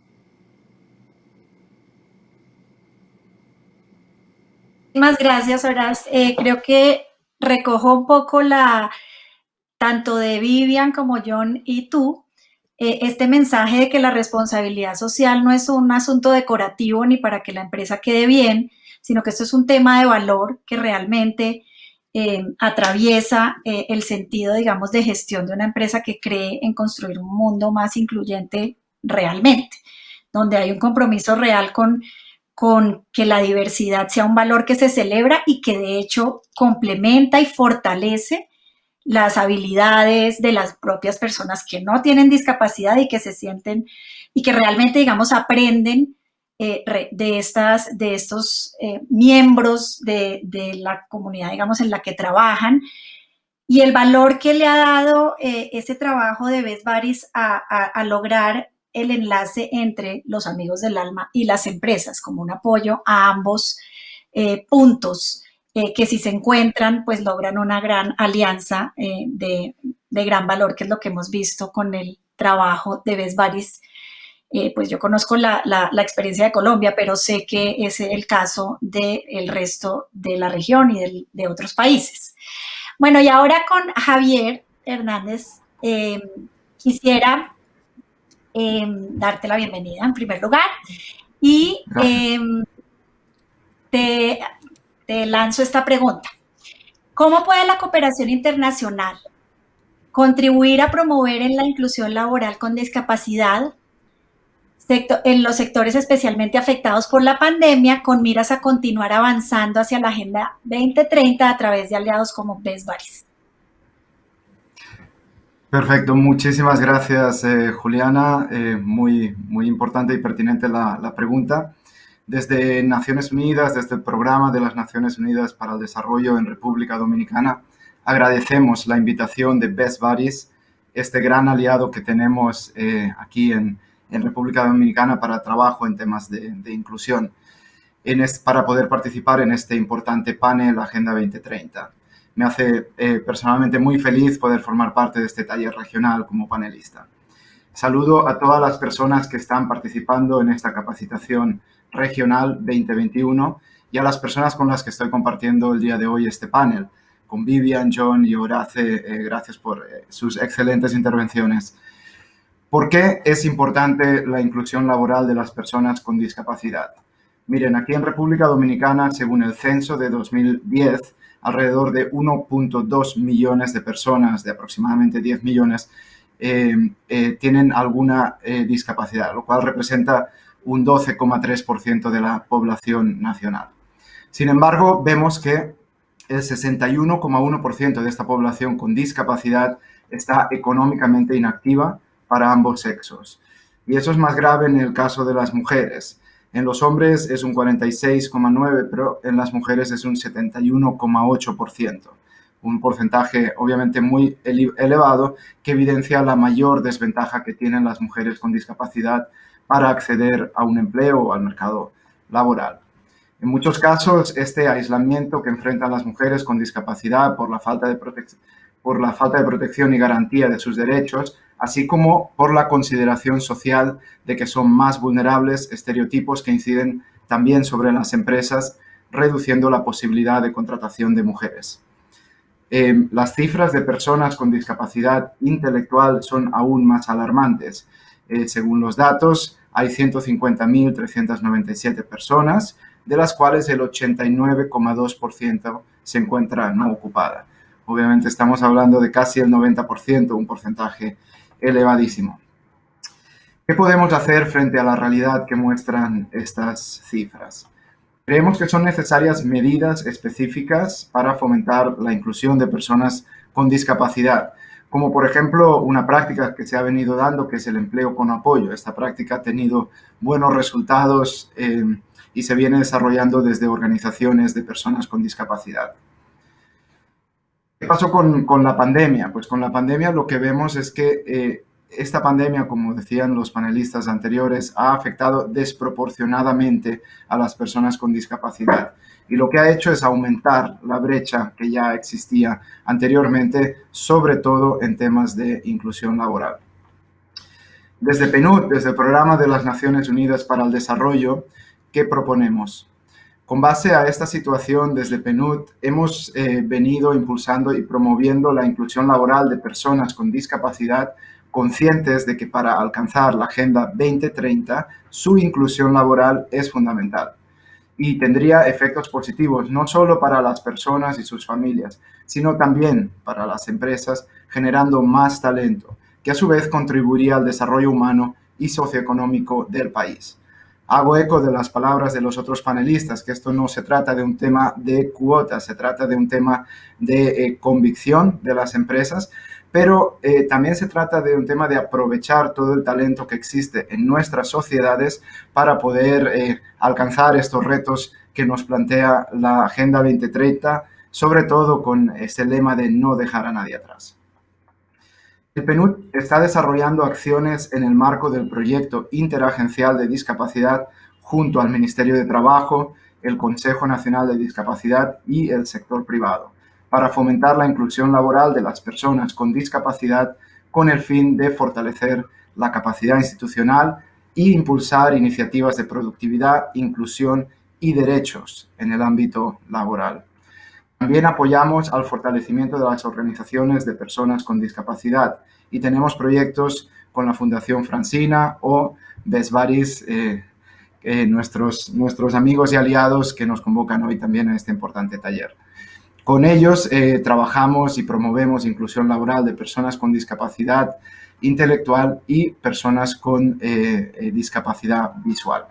Muchísimas gracias, Horaz. Creo que recojo un poco tanto de Vivian como John y tú, este mensaje de que la responsabilidad social no es un asunto decorativo ni para que la empresa quede bien, sino que esto es un tema de valor que realmente atraviesa el sentido, digamos, de gestión de una empresa que cree en construir un mundo más incluyente realmente, donde hay un compromiso real con que la diversidad sea un valor que se celebra y que de hecho complementa y fortalece las habilidades de las propias personas que no tienen discapacidad y que se sienten y que realmente, digamos, aprenden de estos miembros de la comunidad, digamos, en la que trabajan, y el valor que le ha dado ese trabajo de Best Buddies a lograr el enlace entre los amigos del alma y las empresas, como un apoyo a ambos puntos, que si se encuentran, pues logran una gran alianza de gran valor, que es lo que hemos visto con el trabajo de Best Buddies. Pues yo conozco la experiencia de Colombia, pero sé que es el caso del resto de la región y de otros países. Bueno, y ahora con Javier Hernández, quisiera darte la bienvenida en primer lugar y te lanzo esta pregunta. ¿Cómo puede la cooperación internacional contribuir a promover en la inclusión laboral con discapacidad en los sectores especialmente afectados por la pandemia, con miras a continuar avanzando hacia la Agenda 2030 a través de aliados como Best Buddies? Perfecto, muchísimas gracias, Juliana. Muy importante y pertinente la pregunta. Desde Naciones Unidas, desde el Programa de las Naciones Unidas para el Desarrollo en República Dominicana, agradecemos la invitación de Best Buddies, este gran aliado que tenemos aquí en República Dominicana para trabajo en temas de inclusión, para poder participar en este importante panel Agenda 2030. Me hace personalmente muy feliz poder formar parte de este taller regional como panelista. Saludo a todas las personas que están participando en esta capacitación regional 2021 y a las personas con las que estoy compartiendo el día de hoy este panel, con Vivian, John y Horace. Gracias por sus excelentes intervenciones. ¿Por qué es importante la inclusión laboral de las personas con discapacidad? Miren, aquí en República Dominicana, según el censo de 2010, alrededor de 1.2 millones de personas, de aproximadamente 10 millones, tienen alguna discapacidad, lo cual representa un 12,3% de la población nacional. Sin embargo, vemos que el 61,1% de esta población con discapacidad está económicamente inactiva para ambos sexos. Y eso es más grave en el caso de las mujeres. En los hombres es un 46,9%, pero en las mujeres es un 71,8%. Un porcentaje obviamente muy elevado que evidencia la mayor desventaja que tienen las mujeres con discapacidad para acceder a un empleo o al mercado laboral. En muchos casos, este aislamiento que enfrentan las mujeres con discapacidad por la falta de protección y garantía de sus derechos, así como por la consideración social de que son más vulnerables, estereotipos que inciden también sobre las empresas, reduciendo la posibilidad de contratación de mujeres. Las cifras de personas con discapacidad intelectual son aún más alarmantes. Según los datos, hay 150.397 personas, de las cuales el 89,2% se encuentra no ocupada. Obviamente estamos hablando de casi el 90%, un porcentaje elevadísimo. ¿Qué podemos hacer frente a la realidad que muestran estas cifras? Creemos que son necesarias medidas específicas para fomentar la inclusión de personas con discapacidad, como por ejemplo una práctica que se ha venido dando, que es el empleo con apoyo. Esta práctica ha tenido buenos resultados y se viene desarrollando desde organizaciones de personas con discapacidad. ¿Qué pasó con la pandemia? Pues con la pandemia lo que vemos es que esta pandemia, como decían los panelistas anteriores, ha afectado desproporcionadamente a las personas con discapacidad. Y lo que ha hecho es aumentar la brecha que ya existía anteriormente, sobre todo en temas de inclusión laboral. Desde PNUD, desde el Programa de las Naciones Unidas para el Desarrollo, ¿qué proponemos? Con base a esta situación, desde PNUD hemos venido impulsando y promoviendo la inclusión laboral de personas con discapacidad, conscientes de que para alcanzar la Agenda 2030, su inclusión laboral es fundamental y tendría efectos positivos no solo para las personas y sus familias, sino también para las empresas, generando más talento, que a su vez contribuiría al desarrollo humano y socioeconómico del país. Hago eco de las palabras de los otros panelistas, que esto no se trata de un tema de cuotas, se trata de un tema de convicción de las empresas, pero también se trata de un tema de aprovechar todo el talento que existe en nuestras sociedades para poder alcanzar estos retos que nos plantea la Agenda 2030, sobre todo con ese lema de no dejar a nadie atrás. El PNUD está desarrollando acciones en el marco del proyecto interagencial de discapacidad junto al Ministerio de Trabajo, el Consejo Nacional de Discapacidad y el sector privado, para fomentar la inclusión laboral de las personas con discapacidad con el fin de fortalecer la capacidad institucional e impulsar iniciativas de productividad, inclusión y derechos en el ámbito laboral. También apoyamos al fortalecimiento de las organizaciones de personas con discapacidad y tenemos proyectos con la Fundación Francina o Best Buddies, nuestros amigos y aliados que nos convocan hoy también a este importante taller. Con ellos trabajamos y promovemos inclusión laboral de personas con discapacidad intelectual y personas con discapacidad visual.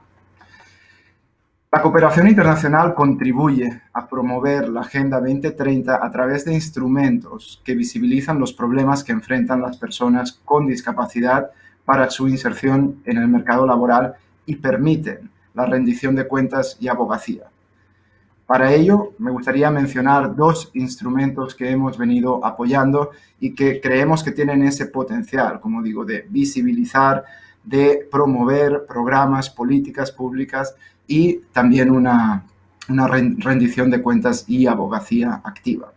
La cooperación internacional contribuye a promover la Agenda 2030 a través de instrumentos que visibilizan los problemas que enfrentan las personas con discapacidad para su inserción en el mercado laboral y permiten la rendición de cuentas y abogacía. Para ello, me gustaría mencionar dos instrumentos que hemos venido apoyando y que creemos que tienen ese potencial, como digo, de visibilizar, de promover programas, políticas públicas y también una rendición de cuentas y abogacía activa.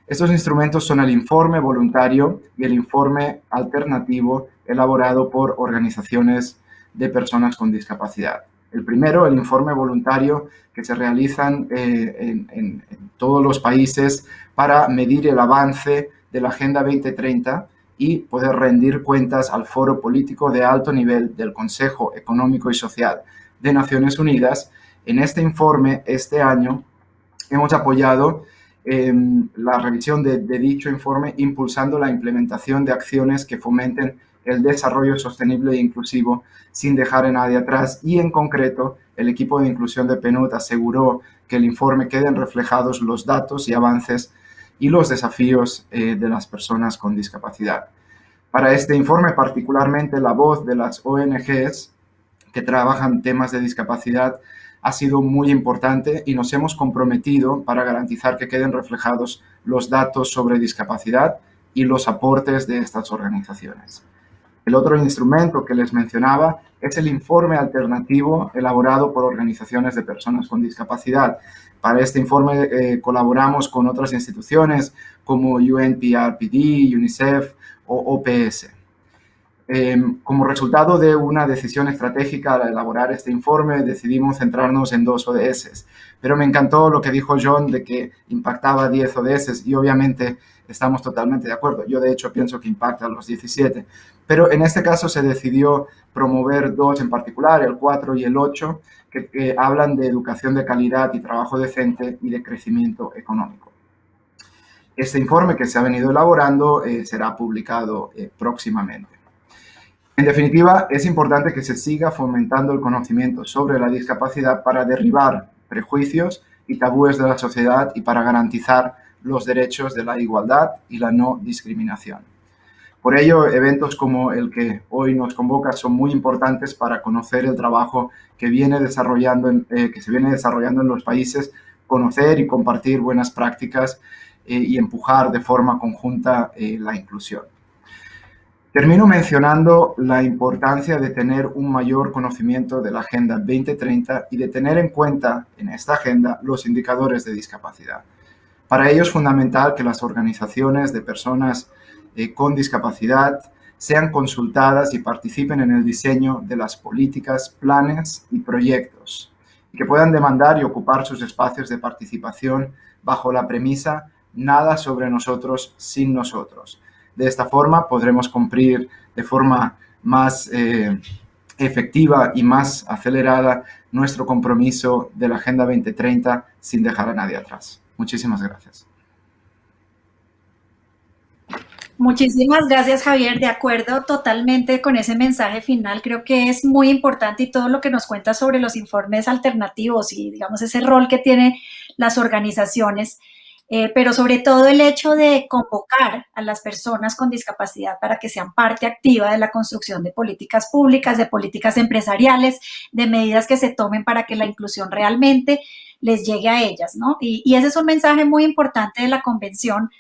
Estos instrumentos son el informe voluntario y el informe alternativo elaborado por organizaciones de personas con discapacidad. El primero, el informe voluntario que se realizan en todos los países para medir el avance de la Agenda 2030 y poder rendir cuentas al Foro Político de Alto Nivel del Consejo Económico y Social de Naciones Unidas. En este informe, este año, hemos apoyado la revisión de dicho informe, impulsando la implementación de acciones que fomenten el desarrollo sostenible e inclusivo sin dejar a nadie atrás, y en concreto el equipo de inclusión de PNUD aseguró que el informe queden reflejados los datos y avances y los desafíos de las personas con discapacidad. Para este informe, particularmente, la voz de las ONGs que trabajan temas de discapacidad ha sido muy importante y nos hemos comprometido para garantizar que queden reflejados los datos sobre discapacidad y los aportes de estas organizaciones. El otro instrumento que les mencionaba es el informe alternativo elaborado por organizaciones de personas con discapacidad. Para este informe colaboramos con otras instituciones como UNPRPD, UNICEF o OPS. Como resultado de una decisión estratégica al elaborar este informe, decidimos centrarnos en 2 ODS. Pero me encantó lo que dijo John de que impactaba 10 ODS y obviamente estamos totalmente de acuerdo. Yo, de hecho, pienso que impacta a los 17. Pero en este caso se decidió promover 2 en particular, el 4 y el 8, que hablan de educación de calidad y trabajo decente y de crecimiento económico. Este informe que se ha venido elaborando será publicado próximamente. En definitiva, es importante que se siga fomentando el conocimiento sobre la discapacidad para derribar prejuicios y tabúes de la sociedad y para garantizar los derechos de la igualdad y la no discriminación. Por ello, eventos como el que hoy nos convoca son muy importantes para conocer el trabajo que se viene desarrollando en los países, conocer y compartir buenas prácticas y empujar de forma conjunta la inclusión. Termino mencionando la importancia de tener un mayor conocimiento de la Agenda 2030 y de tener en cuenta en esta agenda los indicadores de discapacidad. Para ello es fundamental que las organizaciones de personas con discapacidad sean consultadas y participen en el diseño de las políticas, planes y proyectos, y que puedan demandar y ocupar sus espacios de participación bajo la premisa nada sobre nosotros sin nosotros. De esta forma podremos cumplir de forma más efectiva y más acelerada nuestro compromiso de la Agenda 2030 sin dejar a nadie atrás. Muchísimas gracias. Muchísimas gracias, Javier. De acuerdo totalmente con ese mensaje final. Creo que es muy importante y todo lo que nos cuenta sobre los informes alternativos y, digamos, ese rol que tienen las organizaciones, pero sobre todo el hecho de convocar a las personas con discapacidad para que sean parte activa de la construcción de políticas públicas, de políticas empresariales, de medidas que se tomen para que la inclusión realmente les llegue a ellas, ¿no? Y ese es un mensaje muy importante de la convención.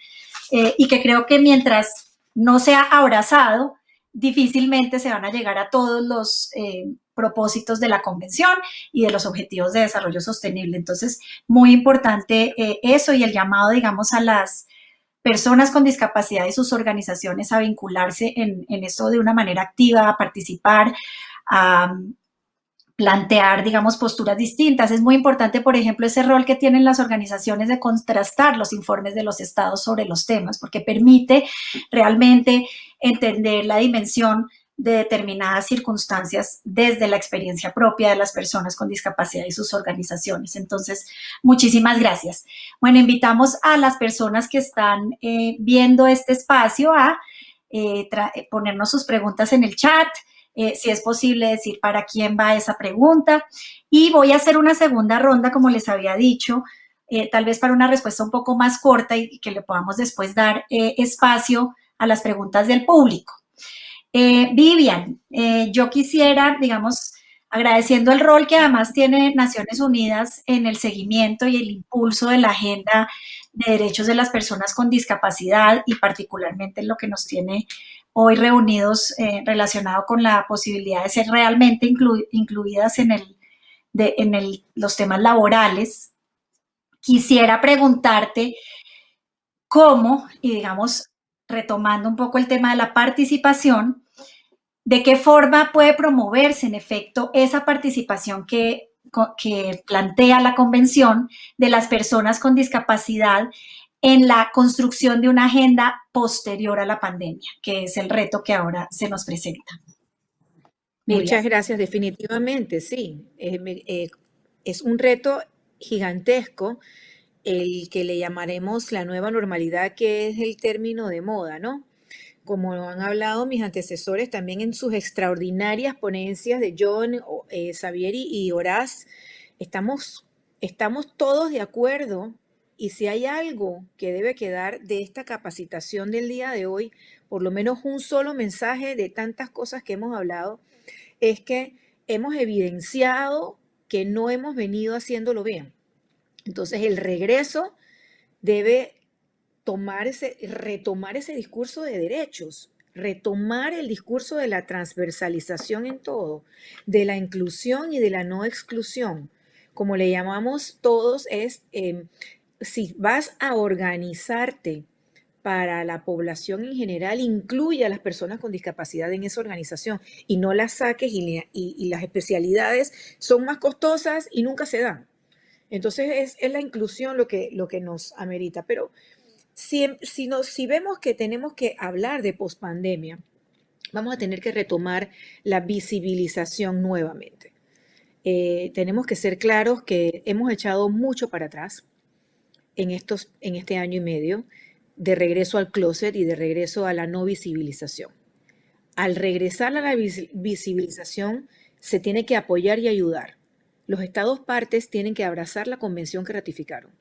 Y que creo que mientras no sea abrazado, difícilmente se van a llegar a todos los propósitos de la convención y de los objetivos de desarrollo sostenible. Entonces, muy importante eso y el llamado, digamos, a las personas con discapacidad y sus organizaciones a vincularse en esto de una manera activa, a participar, a plantear, digamos, posturas distintas. Es muy importante, por ejemplo, ese rol que tienen las organizaciones de contrastar los informes de los estados sobre los temas, porque permite realmente entender la dimensión de determinadas circunstancias desde la experiencia propia de las personas con discapacidad y sus organizaciones. Entonces, muchísimas gracias. Bueno, invitamos a las personas que están viendo este espacio a ponernos sus preguntas en el chat. Si es posible decir para quién va esa pregunta. Y voy a hacer una segunda ronda, como les había dicho, tal vez para una respuesta un poco más corta y que le podamos después dar espacio a las preguntas del público. Vivian, yo quisiera, digamos, agradeciendo el rol que además tiene Naciones Unidas en el seguimiento y el impulso de la agenda de derechos de las personas con discapacidad y particularmente en lo que nos tiene hoy reunidos relacionado con la posibilidad de ser realmente incluidas en los temas laborales. Quisiera preguntarte cómo, y digamos, retomando un poco el tema de la participación, ¿de qué forma puede promoverse en efecto esa participación que plantea la Convención de las personas con discapacidad en la construcción de una agenda posterior a la pandemia, que es el reto que ahora se nos presenta? Muchas gracias, definitivamente, sí. Es un reto gigantesco el que le llamaremos la nueva normalidad, que es el término de moda, ¿no? Como han hablado mis antecesores también en sus extraordinarias ponencias de John, Xavier y Horaz, estamos todos de acuerdo. Y si hay algo que debe quedar de esta capacitación del día de hoy, por lo menos un solo mensaje de tantas cosas que hemos hablado, es que hemos evidenciado que no hemos venido haciéndolo bien. Entonces el regreso debe retomar ese discurso de derechos, retomar el discurso de la transversalización en todo, de la inclusión y de la no exclusión. Como le llamamos todos, es si vas a organizarte para la población en general, incluye a las personas con discapacidad en esa organización y no las saques y las especialidades son más costosas y nunca se dan. Entonces es la inclusión lo que nos amerita. Pero si vemos que tenemos que hablar de pospandemia, vamos a tener que retomar la visibilización nuevamente. Tenemos que ser claros que hemos echado mucho para atrás en este año y medio de regreso al closet y de regreso a la no visibilización. Al regresar a la visibilización, se tiene que apoyar y ayudar. Los estados partes tienen que abrazar la convención que ratificaron,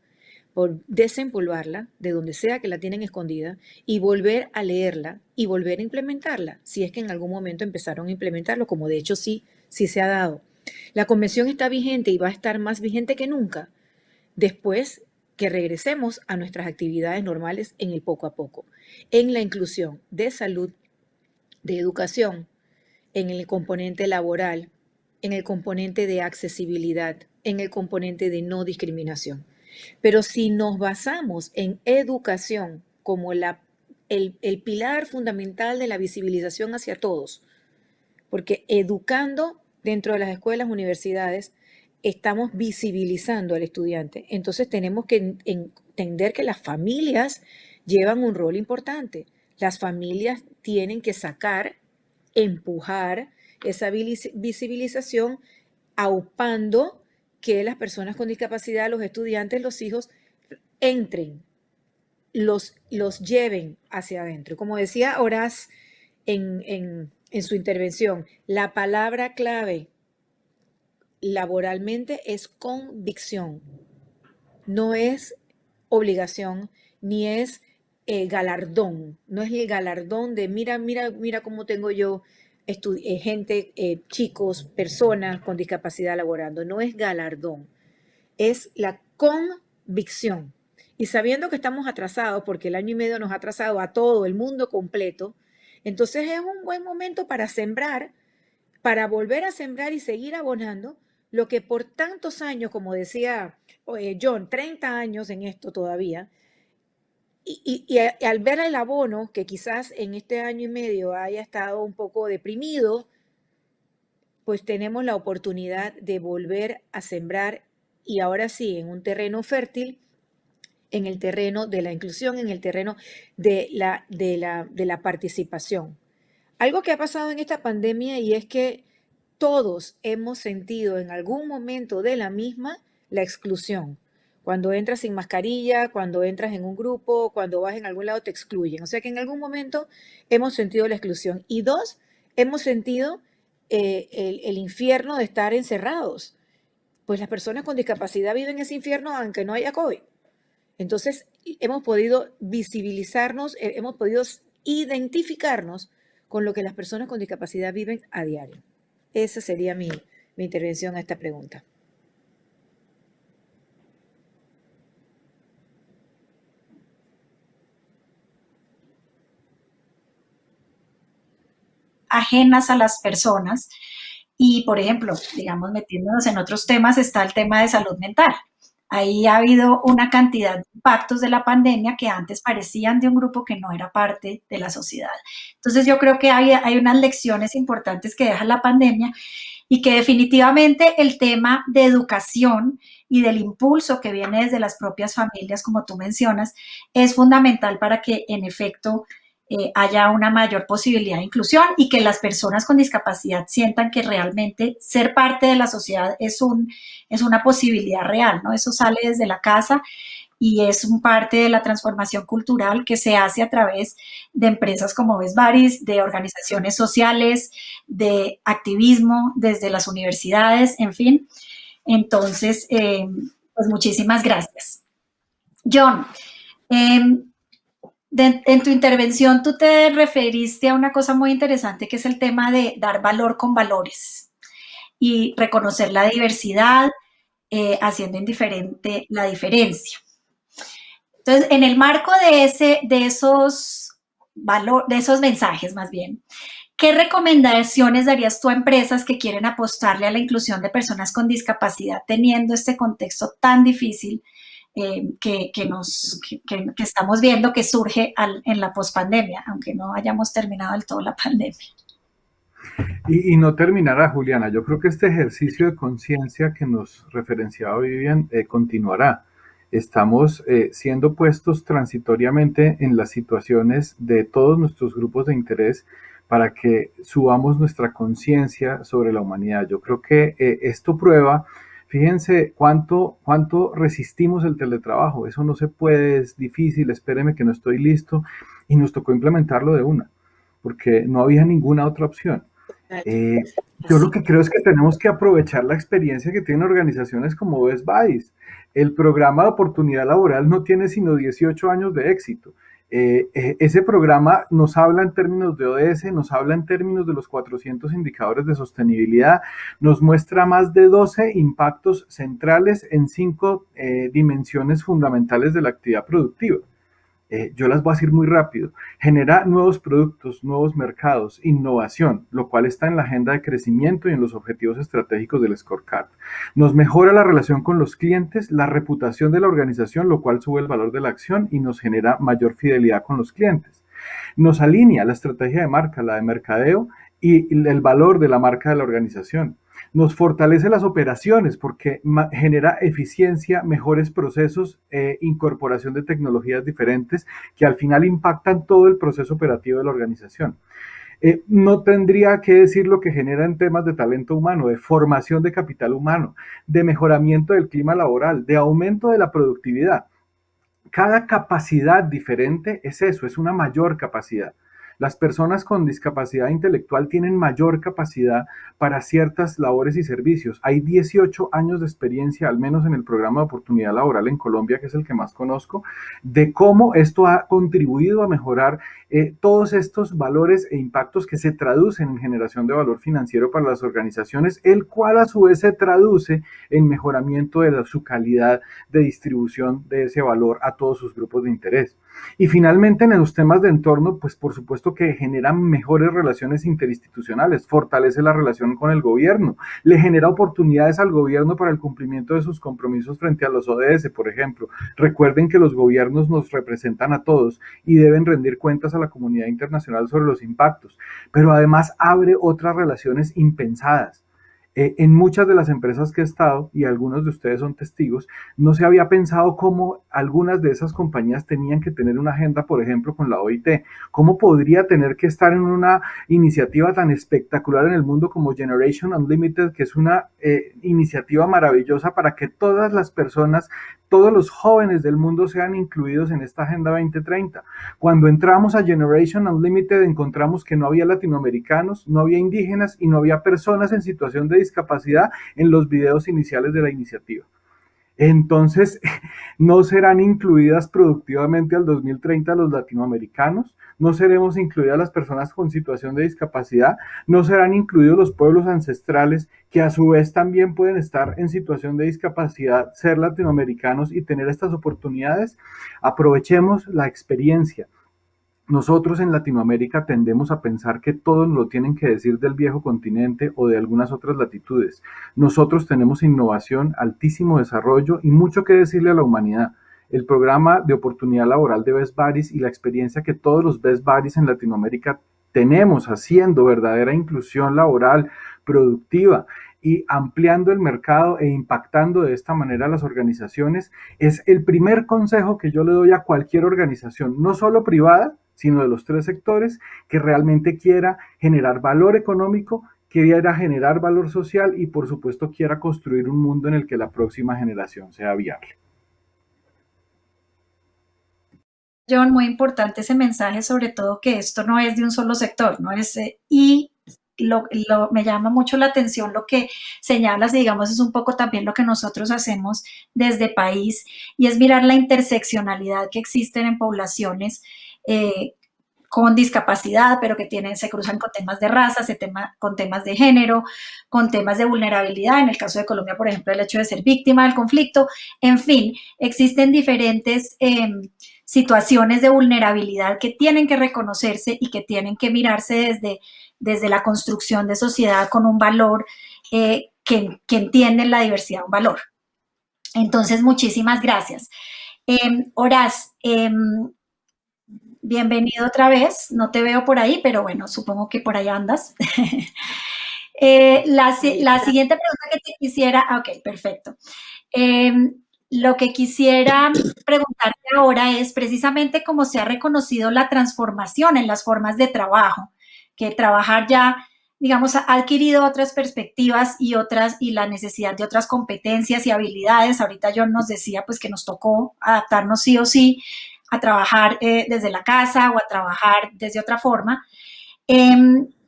por desempolvarla de donde sea que la tienen escondida y volver a leerla y volver a implementarla, si es que en algún momento empezaron a implementarlo, como de hecho sí se ha dado. La convención está vigente y va a estar más vigente que nunca después que regresemos a nuestras actividades normales en el poco a poco, en la inclusión de salud, de educación, en el componente laboral, en el componente de accesibilidad, en el componente de no discriminación. Pero si nos basamos en educación como el pilar fundamental de la visibilización hacia todos, porque educando dentro de las escuelas, universidades, estamos visibilizando al estudiante. Entonces tenemos que entender que las familias llevan un rol importante. Las familias tienen que sacar, empujar esa visibilización, aupando que las personas con discapacidad, los estudiantes, los hijos, entren, los lleven hacia adentro. Como decía Horaz en su intervención, la palabra clave laboralmente es convicción, no es obligación, ni es galardón, no es el galardón de mira cómo tengo yo gente, chicos, personas con discapacidad laborando, no es galardón, es la convicción. Y sabiendo que estamos atrasados, porque el año y medio nos ha atrasado a todo el mundo completo, entonces es un buen momento para sembrar, para volver a sembrar y seguir abonando lo que por tantos años, como decía John, 30 años en esto todavía, y al ver el abono, que quizás en este año y medio haya estado un poco deprimido, pues tenemos la oportunidad de volver a sembrar, y ahora sí, en un terreno fértil, en el terreno de la inclusión, en el terreno de la participación. Algo que ha pasado en esta pandemia, y es que todos hemos sentido en algún momento de la misma la exclusión. Cuando entras sin mascarilla, cuando entras en un grupo, cuando vas en algún lado te excluyen. O sea que en algún momento hemos sentido la exclusión. Y dos, hemos sentido el infierno de estar encerrados. Pues las personas con discapacidad viven ese infierno aunque no haya COVID. Entonces hemos podido visibilizarnos, hemos podido identificarnos con lo que las personas con discapacidad viven a diario. Esa sería mi intervención a esta pregunta. Ajenas a las personas y, por ejemplo, digamos, metiéndonos en otros temas, está el tema de salud mental. Ahí ha habido una cantidad de impactos de la pandemia que antes parecían de un grupo que no era parte de la sociedad. Entonces yo creo que hay unas lecciones importantes que deja la pandemia y que definitivamente el tema de educación y del impulso que viene desde las propias familias, como tú mencionas, es fundamental para que en efecto haya una mayor posibilidad de inclusión y que las personas con discapacidad sientan que realmente ser parte de la sociedad es una posibilidad real, ¿no? Eso sale desde la casa y es un parte de la transformación cultural que se hace a través de empresas como Vesbaris, de organizaciones sociales, de activismo, desde las universidades, en fin. Entonces, pues muchísimas gracias. John, en tu intervención tú te referiste a una cosa muy interesante que es el tema de dar valor con valores y reconocer la diversidad, haciendo indiferente la diferencia. Entonces, en el marco de esos mensajes más bien, ¿qué recomendaciones darías tú a empresas que quieren apostarle a la inclusión de personas con discapacidad teniendo este contexto tan difícil que estamos viendo que surge en la pospandemia, aunque no hayamos terminado del todo la pandemia? Y no terminará, Juliana. Yo creo que este ejercicio de conciencia que nos referenciaba Vivian continuará. Estamos siendo puestos transitoriamente en las situaciones de todos nuestros grupos de interés para que subamos nuestra conciencia sobre la humanidad. Yo creo que esto prueba, fíjense cuánto resistimos el teletrabajo. Eso no se puede, es difícil, espéreme que no estoy listo. Y nos tocó implementarlo de una, porque no había ninguna otra opción. Yo lo que creo es que tenemos que aprovechar la experiencia que tienen organizaciones como Vesbaris. El programa de oportunidad laboral no tiene sino 18 años de éxito. Ese programa nos habla en términos de ODS, nos habla en términos de los 400 indicadores de sostenibilidad, nos muestra más de 12 impactos centrales en 5 dimensiones fundamentales de la actividad productiva. Yo las voy a decir muy rápido. Genera nuevos productos, nuevos mercados, innovación, lo cual está en la agenda de crecimiento y en los objetivos estratégicos del scorecard. Nos mejora la relación con los clientes, la reputación de la organización, lo cual sube el valor de la acción y nos genera mayor fidelidad con los clientes. Nos alinea la estrategia de marca, la de mercadeo y el valor de la marca de la organización. Nos fortalece las operaciones porque genera eficiencia, mejores procesos, incorporación de tecnologías diferentes que al final impactan todo el proceso operativo de la organización. No tendría que decir lo que genera en temas de talento humano, de formación de capital humano, de mejoramiento del clima laboral, de aumento de la productividad. Cada capacidad diferente es eso, es una mayor capacidad. Las personas con discapacidad intelectual tienen mayor capacidad para ciertas labores y servicios. Hay 18 años de experiencia, al menos en el programa de oportunidad laboral en Colombia, que es el que más conozco, de cómo esto ha contribuido a mejorar todos estos valores e impactos que se traducen en generación de valor financiero para las organizaciones, el cual a su vez se traduce en mejoramiento de su calidad de distribución de ese valor a todos sus grupos de interés. Y finalmente en los temas de entorno, pues por supuesto que generan mejores relaciones interinstitucionales, fortalece la relación con el gobierno, le genera oportunidades al gobierno para el cumplimiento de sus compromisos frente a los ODS, por ejemplo. Recuerden que los gobiernos nos representan a todos y deben rendir cuentas a la comunidad internacional sobre los impactos, pero además abre otras relaciones impensadas. En muchas de las empresas que he estado, y algunos de ustedes son testigos, no se había pensado cómo algunas de esas compañías tenían que tener una agenda, por ejemplo, con la OIT. ¿Cómo podría tener que estar en una iniciativa tan espectacular en el mundo como Generation Unlimited, que es una iniciativa maravillosa para que todas las personas, todos los jóvenes del mundo sean incluidos en esta Agenda 2030? Cuando entramos a Generation Unlimited encontramos que no había latinoamericanos, no había indígenas y no había personas en situación de discapacidad en los videos iniciales de la iniciativa. Entonces, no serán incluidas productivamente al 2030 los latinoamericanos, no seremos incluidas las personas con situación de discapacidad, no serán incluidos los pueblos ancestrales que a su vez también pueden estar en situación de discapacidad, ser latinoamericanos y tener estas oportunidades. Aprovechemos la experiencia. Nosotros en Latinoamérica tendemos a pensar que todos lo tienen que decir del viejo continente o de algunas otras latitudes. Nosotros tenemos innovación, altísimo desarrollo y mucho que decirle a la humanidad. El programa de oportunidad laboral de Best Buddies y la experiencia que todos los Best Buddies en Latinoamérica tenemos haciendo verdadera inclusión laboral, productiva y ampliando el mercado e impactando de esta manera a las organizaciones, es el primer consejo que yo le doy a cualquier organización, no solo privada, sino de los 3 sectores, que realmente quiera generar valor económico, quiera generar valor social y por supuesto quiera construir un mundo en el que la próxima generación sea viable. John, muy importante ese mensaje, sobre todo que esto no es de un solo sector, no es me llama mucho la atención lo que señalas, y digamos es un poco también lo que nosotros hacemos desde país, y es mirar la interseccionalidad que existen en poblaciones con discapacidad, pero que se cruzan con temas de raza, con temas de género, con temas de vulnerabilidad, en el caso de Colombia, por ejemplo, el hecho de ser víctima del conflicto. En fin, existen diferentes situaciones de vulnerabilidad que tienen que reconocerse y que tienen que mirarse desde la construcción de sociedad con un valor que entiende la diversidad un valor. Entonces, muchísimas gracias. Horaz, bienvenido otra vez. No te veo por ahí, pero bueno, supongo que por ahí andas. La siguiente pregunta que te quisiera... Ok, perfecto. Lo que quisiera preguntarte ahora es precisamente cómo se ha reconocido la transformación en las formas de trabajo, que trabajar ya, digamos, ha adquirido otras perspectivas y la necesidad de otras competencias y habilidades. Ahorita John nos decía pues que nos tocó adaptarnos sí o sí a trabajar desde la casa o a trabajar desde otra forma.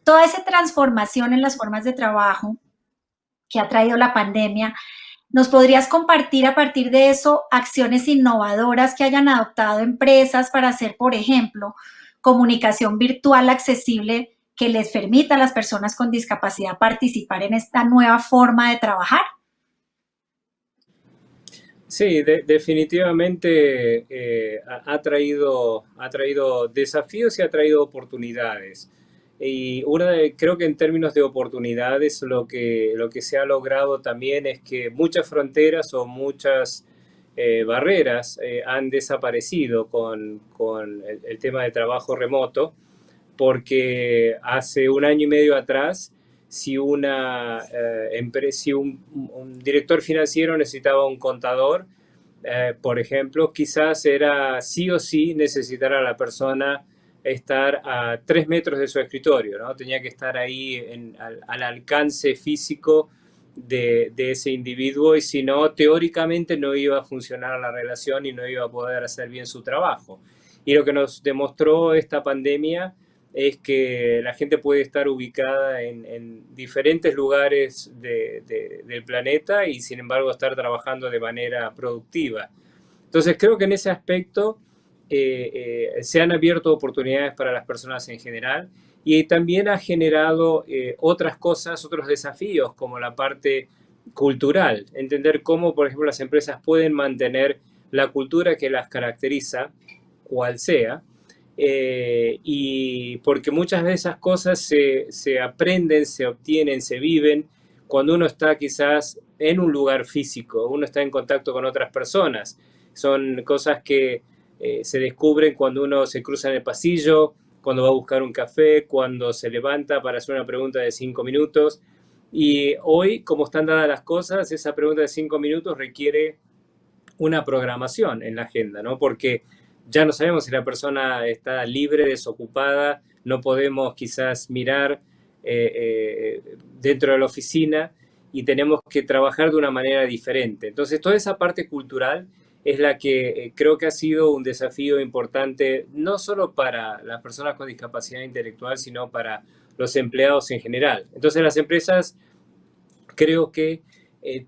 Toda esa transformación en las formas de trabajo que ha traído la pandemia, ¿Nos podrías compartir a partir de eso acciones innovadoras que hayan adoptado empresas para hacer, por ejemplo, comunicación virtual accesible que les permita a las personas con discapacidad participar en esta nueva forma de trabajar? Sí, definitivamente ha traído desafíos y ha traído oportunidades. Y creo que en términos de oportunidades lo que se ha logrado también es que muchas fronteras o muchas barreras han desaparecido con el tema de trabajo remoto, porque hace un año y medio atrás, si si un director financiero necesitaba un contador, por ejemplo, quizás era sí o sí necesitar a la persona estar a 3 metros de su escritorio, ¿no? Tenía que estar ahí al alcance físico de ese individuo, y si no, teóricamente no iba a funcionar la relación y no iba a poder hacer bien su trabajo. Y lo que nos demostró esta pandemia es que la gente puede estar ubicada en diferentes lugares del planeta y sin embargo estar trabajando de manera productiva. Entonces creo que en ese aspecto se han abierto oportunidades para las personas en general, y también ha generado otras cosas, otros desafíos, como la parte cultural, entender cómo, por ejemplo, las empresas pueden mantener la cultura que las caracteriza, cual sea, y porque muchas de esas cosas se aprenden, se obtienen, se viven cuando uno está quizás en un lugar físico, uno está en contacto con otras personas. Son cosas que se descubren cuando uno se cruza en el pasillo, cuando va a buscar un café, cuando se levanta para hacer una pregunta de 5 minutos. Y hoy, como están dadas las cosas, esa pregunta de 5 minutos requiere una programación en la agenda, ¿no? Porque ya no sabemos si la persona está libre, desocupada, no podemos quizás mirar dentro de la oficina, y tenemos que trabajar de una manera diferente. Entonces, toda esa parte cultural es la que creo que ha sido un desafío importante, no solo para las personas con discapacidad intelectual, sino para los empleados en general. Entonces, las empresas creo que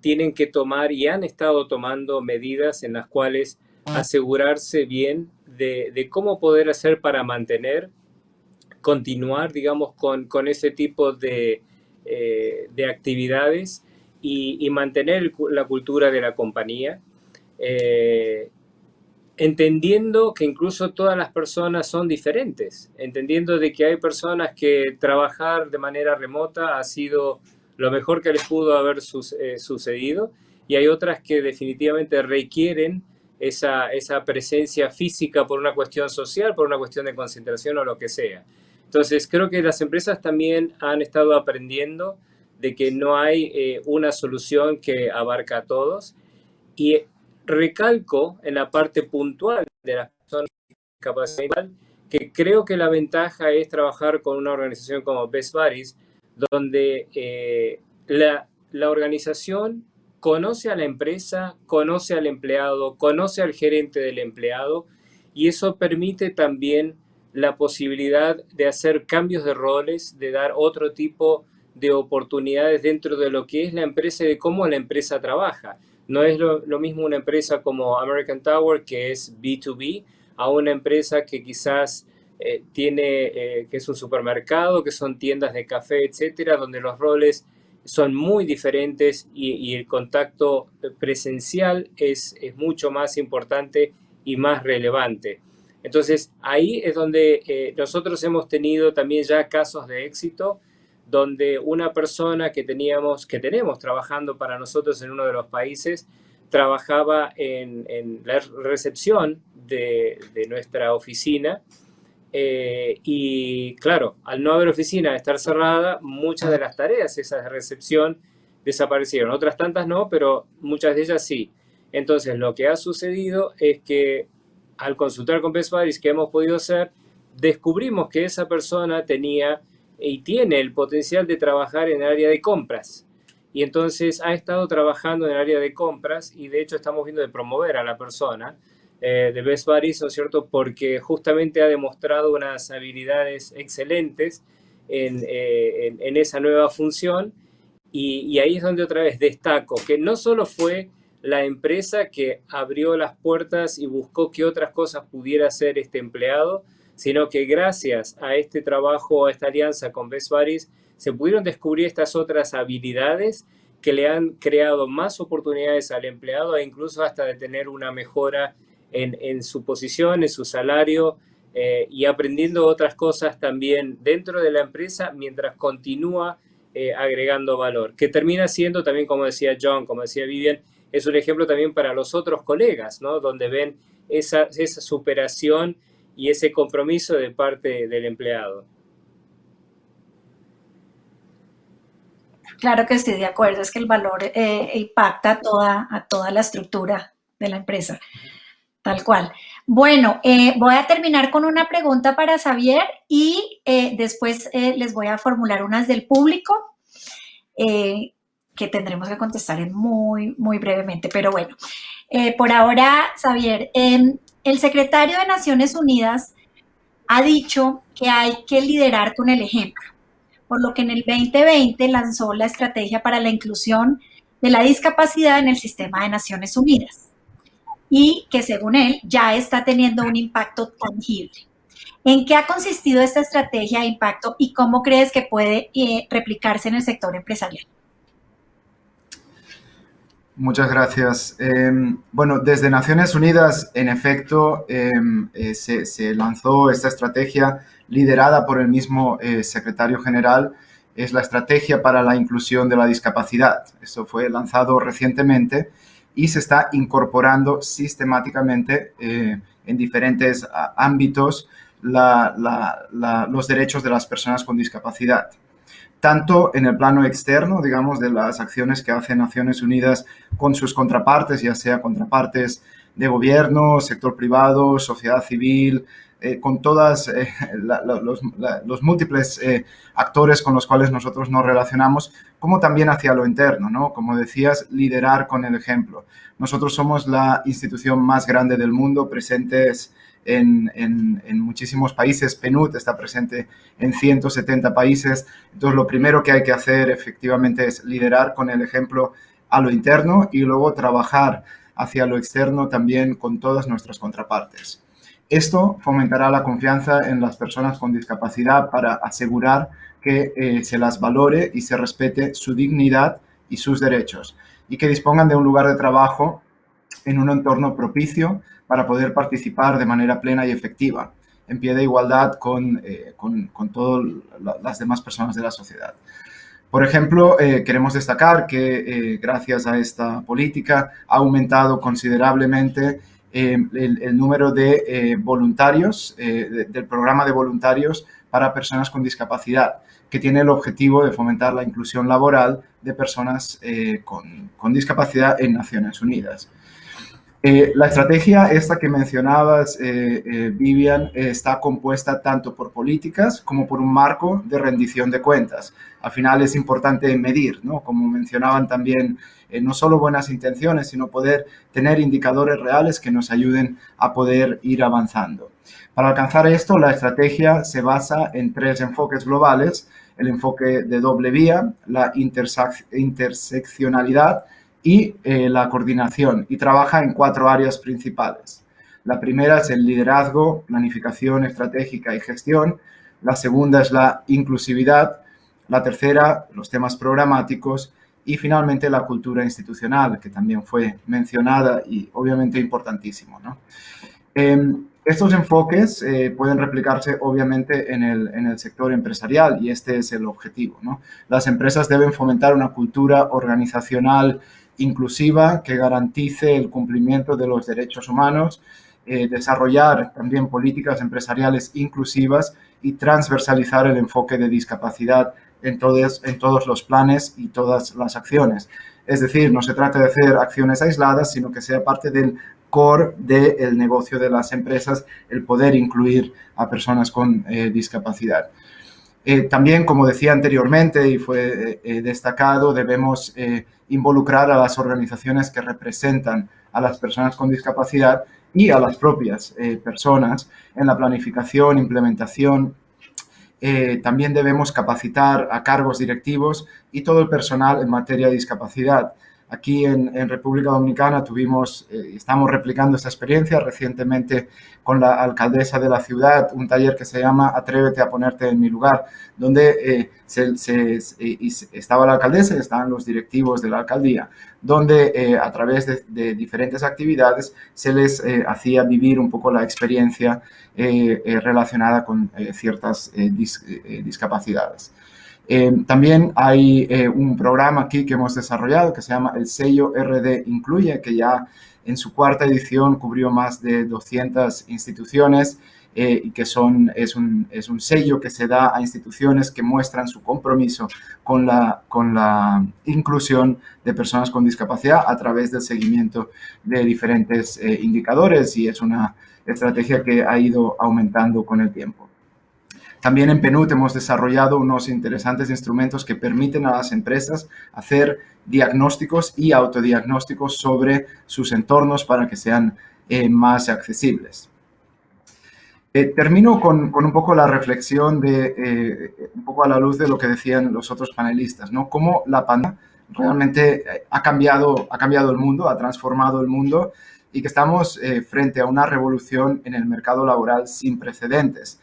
tienen que tomar y han estado tomando medidas en las cuales asegurarse bien de cómo poder hacer para continuar, digamos, con ese tipo de actividades, y mantener la cultura de la compañía, entendiendo que incluso todas las personas son diferentes, entendiendo de que hay personas que trabajar de manera remota ha sido lo mejor que les pudo haber sucedido, y hay otras que definitivamente requieren esa presencia física por una cuestión social, por una cuestión de concentración o lo que sea. Entonces, creo que las empresas también han estado aprendiendo de que no hay una solución que abarca a todos, y recalco en la parte puntual de las personas con discapacidad que creo que la ventaja es trabajar con una organización como Best Buddies, donde la organización conoce a la empresa, conoce al empleado, conoce al gerente del empleado, y eso permite también la posibilidad de hacer cambios de roles, de dar otro tipo de oportunidades dentro de lo que es la empresa y de cómo la empresa trabaja. No es lo mismo una empresa como American Tower, que es B2B, a una empresa que quizás que es un supermercado, que son tiendas de café, etcétera, donde los roles son muy diferentes, y el contacto presencial es mucho más importante y más relevante. Entonces, ahí es donde nosotros hemos tenido también ya casos de éxito, donde una persona que tenemos trabajando para nosotros en uno de los países, trabajaba en la recepción de nuestra oficina, y claro, al no haber oficina, estar cerrada, muchas de las tareas esas de recepción desaparecieron. Otras tantas no, pero muchas de ellas sí. Entonces, lo que ha sucedido es que al consultar con Best Buddies que hemos podido hacer, descubrimos que esa persona tenía y tiene el potencial de trabajar en el área de compras. Y entonces ha estado trabajando en el área de compras, y de hecho estamos viendo de promover a la persona de Best Buddies, ¿no es cierto? Porque justamente ha demostrado unas habilidades excelentes en esa nueva función, Y ahí es donde otra vez destaco que no solo fue la empresa que abrió las puertas y buscó qué otras cosas pudiera hacer este empleado, sino que gracias a este trabajo, a esta alianza con Best Buddies, se pudieron descubrir estas otras habilidades que le han creado más oportunidades al empleado e incluso hasta de tener una mejora en su posición, en su salario, y aprendiendo otras cosas también dentro de la empresa mientras continúa agregando valor, que termina siendo también, como decía John, como decía Vivian, es un ejemplo también para los otros colegas, ¿no? Donde ven esa superación y ese compromiso de parte del empleado. Claro que estoy de acuerdo, es que el valor impacta a toda la estructura de la empresa, tal cual. Bueno, voy a terminar con una pregunta para Xavier y después les voy a formular unas del público que tendremos que contestar en muy brevemente, pero bueno. Por ahora, Xavier, el secretario de Naciones Unidas ha dicho que hay que liderar con el ejemplo, por lo que en el 2020 lanzó la Estrategia para la Inclusión de la Discapacidad en el Sistema de Naciones Unidas y que según él ya está teniendo un impacto tangible. ¿En qué ha consistido esta estrategia de impacto y cómo crees que puede replicarse en el sector empresarial? Muchas gracias. Bueno, desde Naciones Unidas, en efecto, se lanzó esta estrategia liderada por el mismo secretario general. Es la Estrategia para la Inclusión de la Discapacidad. Esto fue lanzado recientemente y se está incorporando sistemáticamente en diferentes ámbitos los derechos de las personas con discapacidad. Tanto en el plano externo, digamos, de las acciones que hace Naciones Unidas con sus contrapartes, ya sea contrapartes de gobierno, sector privado, sociedad civil, con todos los múltiples actores con los cuales nosotros nos relacionamos, como también hacia lo interno, ¿no? Como decías, liderar con el ejemplo. Nosotros somos la institución más grande del mundo, presentes en muchísimos países. PNUD está presente en 170 países. Entonces, lo primero que hay que hacer efectivamente es liderar con el ejemplo a lo interno y luego trabajar hacia lo externo también con todas nuestras contrapartes. Esto fomentará la confianza en las personas con discapacidad para asegurar que se las valore y se respete su dignidad y sus derechos y que dispongan de un lugar de trabajo en un entorno propicio para poder participar de manera plena y efectiva, en pie de igualdad con todas las demás personas de la sociedad. Por ejemplo, queremos destacar que gracias a esta política ha aumentado considerablemente el número de voluntarios, del programa de voluntarios para personas con discapacidad, que tiene el objetivo de fomentar la inclusión laboral de personas con discapacidad en Naciones Unidas. La estrategia esta que mencionabas, Vivian, está compuesta tanto por políticas como por un marco de rendición de cuentas. Al final es importante medir, ¿no? Como mencionaban también, no solo buenas intenciones, sino poder tener indicadores reales que nos ayuden a poder ir avanzando. Para alcanzar esto, la estrategia se basa en 3 enfoques globales: el enfoque de doble vía, la interseccionalidad y la coordinación, y trabaja en 4 áreas principales. La primera es el liderazgo, planificación estratégica y gestión. La segunda es la inclusividad. La tercera, los temas programáticos. Y finalmente la cultura institucional, que también fue mencionada y obviamente importantísimo, ¿no? Estos enfoques pueden replicarse obviamente en el sector empresarial y este es el objetivo, ¿no? Las empresas deben fomentar una cultura organizacional inclusiva que garantice el cumplimiento de los derechos humanos, desarrollar también políticas empresariales inclusivas y transversalizar el enfoque de discapacidad en todos los planes y todas las acciones. Es decir, no se trata de hacer acciones aisladas, sino que sea parte del core del negocio de las empresas el poder incluir a personas con discapacidad. También, como decía anteriormente y fue destacado, debemos involucrar a las organizaciones que representan a las personas con discapacidad y a las propias personas en la planificación, implementación también debemos capacitar a cargos directivos y todo el personal en materia de discapacidad. Aquí en República Dominicana estamos replicando esta experiencia recientemente con la alcaldesa de la ciudad, un taller que se llama Atrévete a ponerte en mi lugar, donde estaba la alcaldesa y estaban los directivos de la alcaldía, donde a través de diferentes actividades se les hacía vivir un poco la experiencia relacionada con ciertas discapacidades. También hay un programa aquí que hemos desarrollado que se llama el sello RD Incluye, que ya en su cuarta edición cubrió más de 200 instituciones y que es un sello que se da a instituciones que muestran su compromiso con la inclusión de personas con discapacidad a través del seguimiento de diferentes indicadores, y es una estrategia que ha ido aumentando con el tiempo. También en PNUD hemos desarrollado unos interesantes instrumentos que permiten a las empresas hacer diagnósticos y autodiagnósticos sobre sus entornos para que sean más accesibles. Termino con un poco la reflexión un poco a la luz de lo que decían los otros panelistas, ¿no? Cómo la pandemia realmente ha cambiado el mundo, ha transformado el mundo, y que estamos frente a una revolución en el mercado laboral sin precedentes,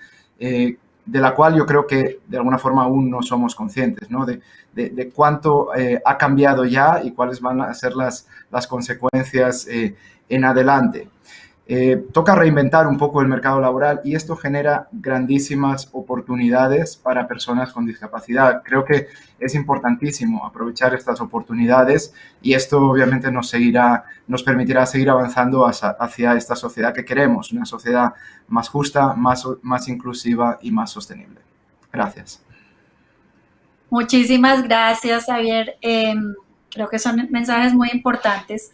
de la cual yo creo que de alguna forma aún no somos conscientes, ¿no? De cuánto ha cambiado ya y cuáles van a ser las consecuencias en adelante. Toca reinventar un poco el mercado laboral, y esto genera grandísimas oportunidades para personas con discapacidad. Creo que es importantísimo aprovechar estas oportunidades, y esto obviamente nos permitirá seguir avanzando hacia esta sociedad que queremos, una sociedad más justa, más inclusiva y más sostenible. Gracias. Muchísimas gracias, Javier. Creo que son mensajes muy importantes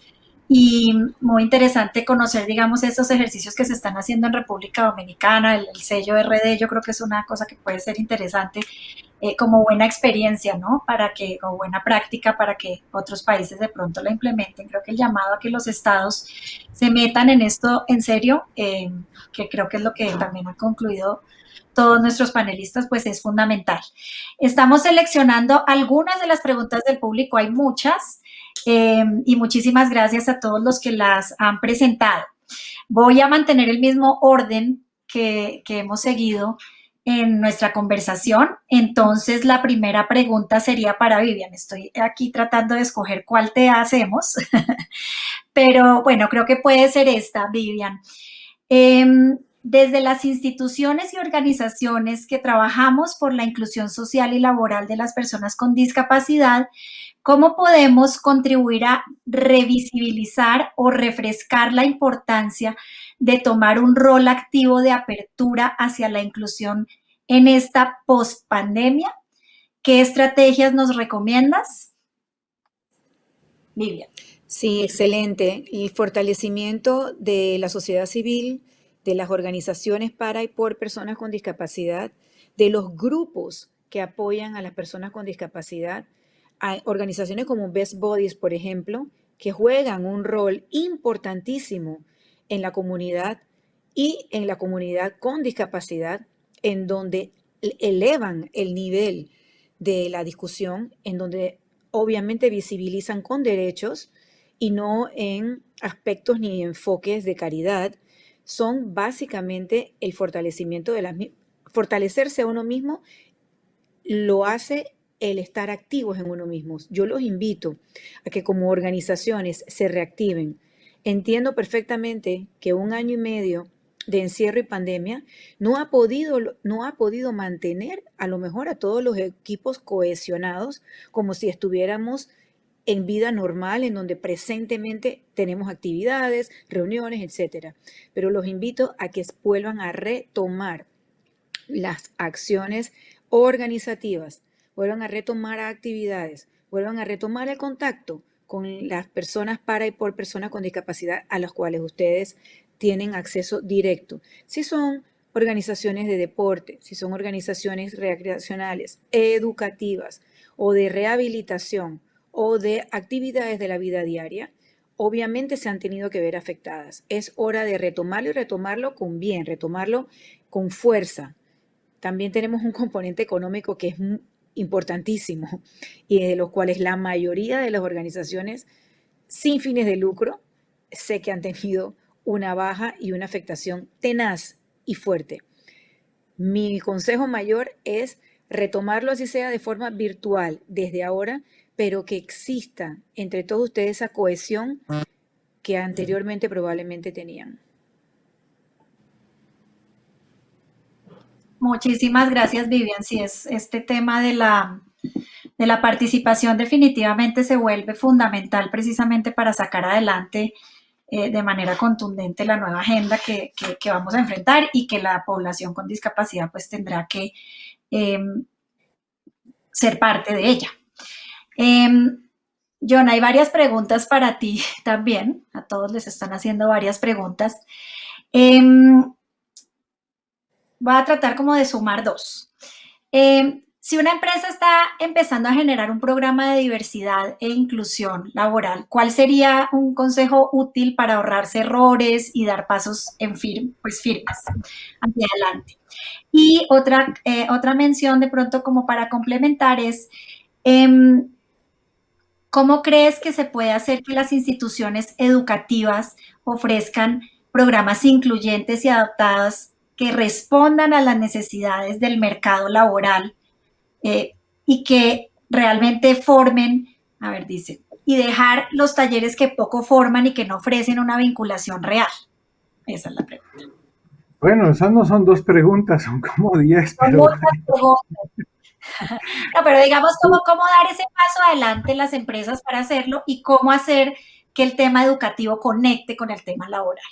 y muy interesante conocer, digamos, estos ejercicios que se están haciendo en República Dominicana, el sello RD. Yo creo que es una cosa que puede ser interesante como buena experiencia, ¿no? O buena práctica para que otros países de pronto la implementen. Creo que el llamado a que los estados se metan en esto en serio, que creo que es lo que también han concluido todos nuestros panelistas, pues es fundamental. Estamos seleccionando algunas de las preguntas del público, hay muchas, y muchísimas gracias a todos los que las han presentado. Voy a mantener el mismo orden que hemos seguido en nuestra conversación. Entonces, la primera pregunta sería para Vivian. Estoy aquí tratando de escoger cuál te hacemos, pero bueno, creo que puede ser esta, Vivian. Desde las instituciones y organizaciones que trabajamos por la inclusión social y laboral de las personas con discapacidad, ¿cómo podemos contribuir a revisibilizar o refrescar la importancia de tomar un rol activo de apertura hacia la inclusión en esta post-pandemia? ¿Qué estrategias nos recomiendas? Vivian. Sí, excelente. El fortalecimiento de la sociedad civil, de las organizaciones para y por personas con discapacidad, de los grupos que apoyan a las personas con discapacidad. Hay organizaciones como Best Bodies, por ejemplo, que juegan un rol importantísimo en la comunidad y en la comunidad con discapacidad, en donde elevan el nivel de la discusión, en donde obviamente visibilizan con derechos y no en aspectos ni enfoques de caridad. Son básicamente el fortalecimiento fortalecerse a uno mismo lo hace el estar activos en uno mismo. Yo los invito a que como organizaciones se reactiven. Entiendo perfectamente que 1 año y medio de encierro y pandemia no ha podido mantener a lo mejor a todos los equipos cohesionados como si estuviéramos en vida normal, en donde presentemente tenemos actividades, reuniones, etcétera. Pero los invito a que vuelvan a retomar las acciones organizativas, vuelvan a retomar actividades, vuelvan a retomar el contacto con las personas para y por personas con discapacidad a las cuales ustedes tienen acceso directo. Si son organizaciones de deporte, si son organizaciones recreacionales, educativas o de rehabilitación, o de actividades de la vida diaria, obviamente se han tenido que ver afectadas. Es hora de retomarlo y retomarlo con bien, retomarlo con fuerza. también tenemos un componente económico que es importantísimo y de los cuales la mayoría de las organizaciones sin fines de lucro sé que han tenido una baja y una afectación tenaz y fuerte. Mi consejo mayor es retomarlo así sea de forma virtual desde ahora, pero que exista entre todos ustedes esa cohesión que anteriormente probablemente tenían. Muchísimas gracias, Vivian. Sí, este tema de la participación definitivamente se vuelve fundamental precisamente para sacar adelante de manera contundente la nueva agenda que vamos a enfrentar y que la población con discapacidad pues tendrá que ser parte de ella. John, hay varias preguntas para ti también. A todos les están haciendo varias preguntas. Voy a tratar como de sumar dos. Si una empresa está empezando a generar un programa de diversidad e inclusión laboral, ¿cuál sería un consejo útil para ahorrarse errores y dar pasos firmes hacia adelante? Y otra mención de pronto como para complementar es, ¿cómo crees que se puede hacer que las instituciones educativas ofrezcan programas incluyentes y adaptados que respondan a las necesidades del mercado laboral y que realmente formen, dice, y dejar los talleres que poco forman y que no ofrecen una vinculación real? Esa es la pregunta. Bueno, esas no son dos preguntas, son como 10, pero... No, pero digamos cómo dar ese paso adelante en las empresas para hacerlo y cómo hacer que el tema educativo conecte con el tema laboral.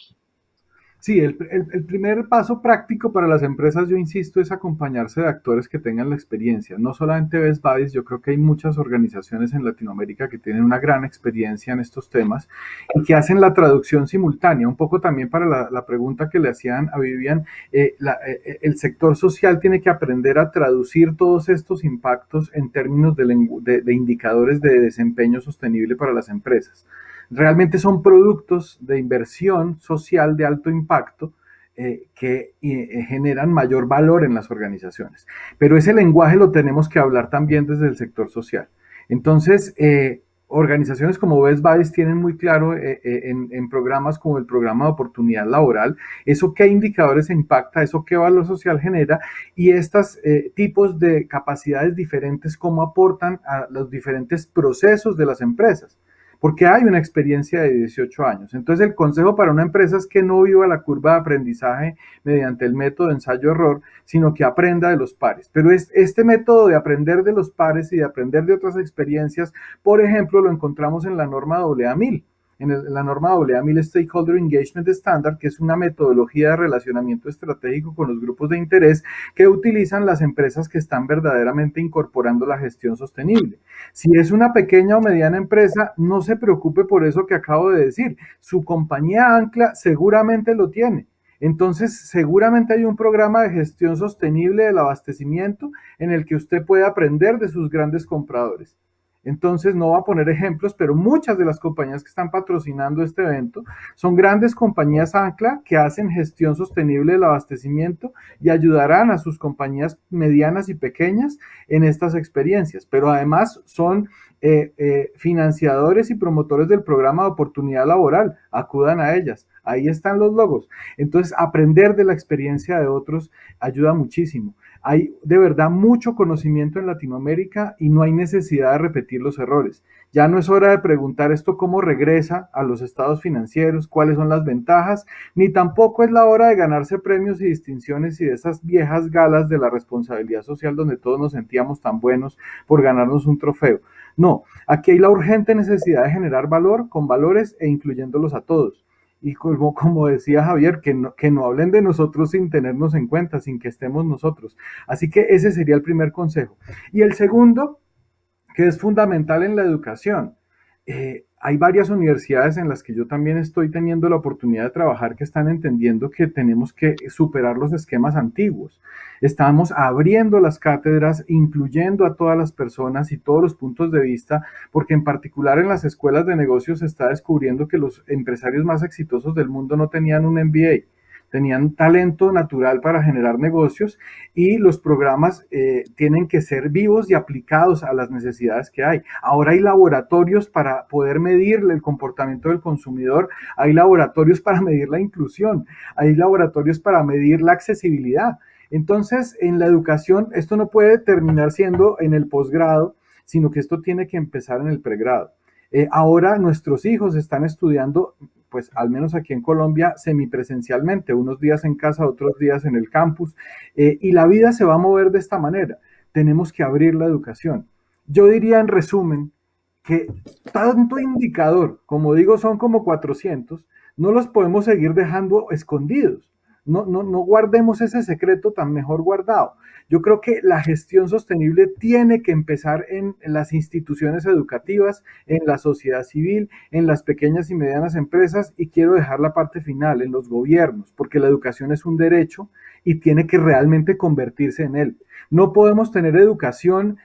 Sí, el primer paso práctico para las empresas, yo insisto, es acompañarse de actores que tengan la experiencia. No solamente Best Buddies, yo creo que hay muchas organizaciones en Latinoamérica que tienen una gran experiencia en estos temas y que hacen la traducción simultánea. Un poco también para la pregunta que le hacían a Vivian, el sector social tiene que aprender a traducir todos estos impactos en términos de indicadores de desempeño sostenible para las empresas. Realmente son productos de inversión social de alto impacto que generan mayor valor en las organizaciones. Pero ese lenguaje lo tenemos que hablar también desde el sector social. Entonces, organizaciones como Best Buddies tienen muy claro en programas como el programa de oportunidad laboral, eso qué indicadores impacta, eso qué valor social genera y estos tipos de capacidades diferentes, cómo aportan a los diferentes procesos de las empresas. Porque hay una experiencia de 18 años. Entonces el consejo para una empresa es que no viva la curva de aprendizaje mediante el método de ensayo-error, sino que aprenda de los pares. Pero este método de aprender de los pares y de aprender de otras experiencias, por ejemplo, lo encontramos en la norma AA1000. En la norma AA1000 Stakeholder Engagement Standard, que es una metodología de relacionamiento estratégico con los grupos de interés que utilizan las empresas que están verdaderamente incorporando la gestión sostenible. Si es una pequeña o mediana empresa, no se preocupe por eso que acabo de decir. Su compañía ancla seguramente lo tiene. Entonces, seguramente hay un programa de gestión sostenible del abastecimiento en el que usted puede aprender de sus grandes compradores. Entonces, no voy a poner ejemplos, pero muchas de las compañías que están patrocinando este evento son grandes compañías ancla que hacen gestión sostenible del abastecimiento y ayudarán a sus compañías medianas y pequeñas en estas experiencias. Pero además son financiadores y promotores del programa de oportunidad laboral. Acudan a ellas. Ahí están los logos. Entonces, aprender de la experiencia de otros ayuda muchísimo. Hay de verdad mucho conocimiento en Latinoamérica y no hay necesidad de repetir los errores. Ya no es hora de preguntar esto cómo regresa a los estados financieros, cuáles son las ventajas, ni tampoco es la hora de ganarse premios y distinciones y de esas viejas galas de la responsabilidad social donde todos nos sentíamos tan buenos por ganarnos un trofeo. No, aquí hay la urgente necesidad de generar valor con valores e incluyéndolos a todos. Y como decía Javier, que no hablen de nosotros sin tenernos en cuenta, sin que estemos nosotros. Así que ese sería el primer consejo. Y el segundo, que es fundamental en la educación. Hay varias universidades en las que yo también estoy teniendo la oportunidad de trabajar que están entendiendo que tenemos que superar los esquemas antiguos. Estamos abriendo las cátedras, incluyendo a todas las personas y todos los puntos de vista, porque en particular en las escuelas de negocios se está descubriendo que los empresarios más exitosos del mundo no tenían un MBA. tenían talento natural para generar negocios y los programas tienen que ser vivos y aplicados a las necesidades que hay. Ahora hay laboratorios para poder medir el comportamiento del consumidor, hay laboratorios para medir la inclusión, hay laboratorios para medir la accesibilidad. Entonces, en la educación, esto no puede terminar siendo en el posgrado, sino que esto tiene que empezar en el pregrado. Ahora nuestros hijos están estudiando, pues al menos aquí en Colombia, semipresencialmente, unos días en casa, otros días en el campus, y la vida se va a mover de esta manera. Tenemos que abrir la educación. Yo diría en resumen que tanto indicador, como digo, son como 400, no los podemos seguir dejando escondidos. No guardemos ese secreto tan mejor guardado. Yo creo que la gestión sostenible tiene que empezar en las instituciones educativas, en la sociedad civil, en las pequeñas y medianas empresas, y quiero dejar la parte final, en los gobiernos, porque la educación es un derecho y tiene que realmente convertirse en él. No podemos tener educación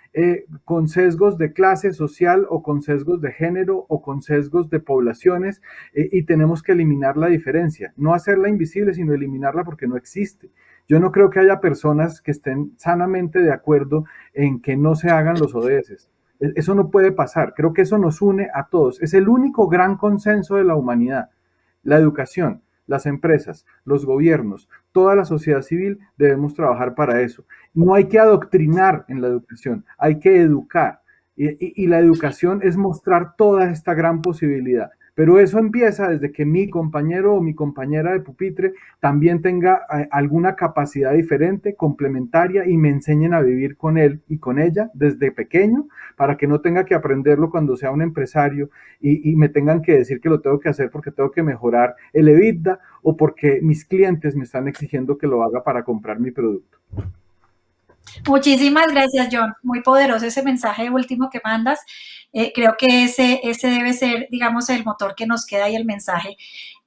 con sesgos de clase social o con sesgos de género o con sesgos de poblaciones, y tenemos que eliminar la diferencia, no hacerla invisible, sino eliminarla porque no existe. Yo no creo que haya personas que estén sanamente de acuerdo en que no se hagan los ODS. Eso no puede pasar. Creo que eso nos une a todos. Es el único gran consenso de la humanidad. La educación, las empresas, los gobiernos, toda la sociedad civil debemos trabajar para eso. No hay que adoctrinar en la educación, hay que educar. Y la educación es mostrar toda esta gran posibilidad. Pero eso empieza desde que mi compañero o mi compañera de pupitre también tenga alguna capacidad diferente, complementaria, y me enseñen a vivir con él y con ella desde pequeño, para que no tenga que aprenderlo cuando sea un empresario y me tengan que decir que lo tengo que hacer porque tengo que mejorar el EBITDA o porque mis clientes me están exigiendo que lo haga para comprar mi producto. Muchísimas gracias, John. Muy poderoso ese mensaje último que mandas. Creo que ese debe ser, digamos, el motor que nos queda y el mensaje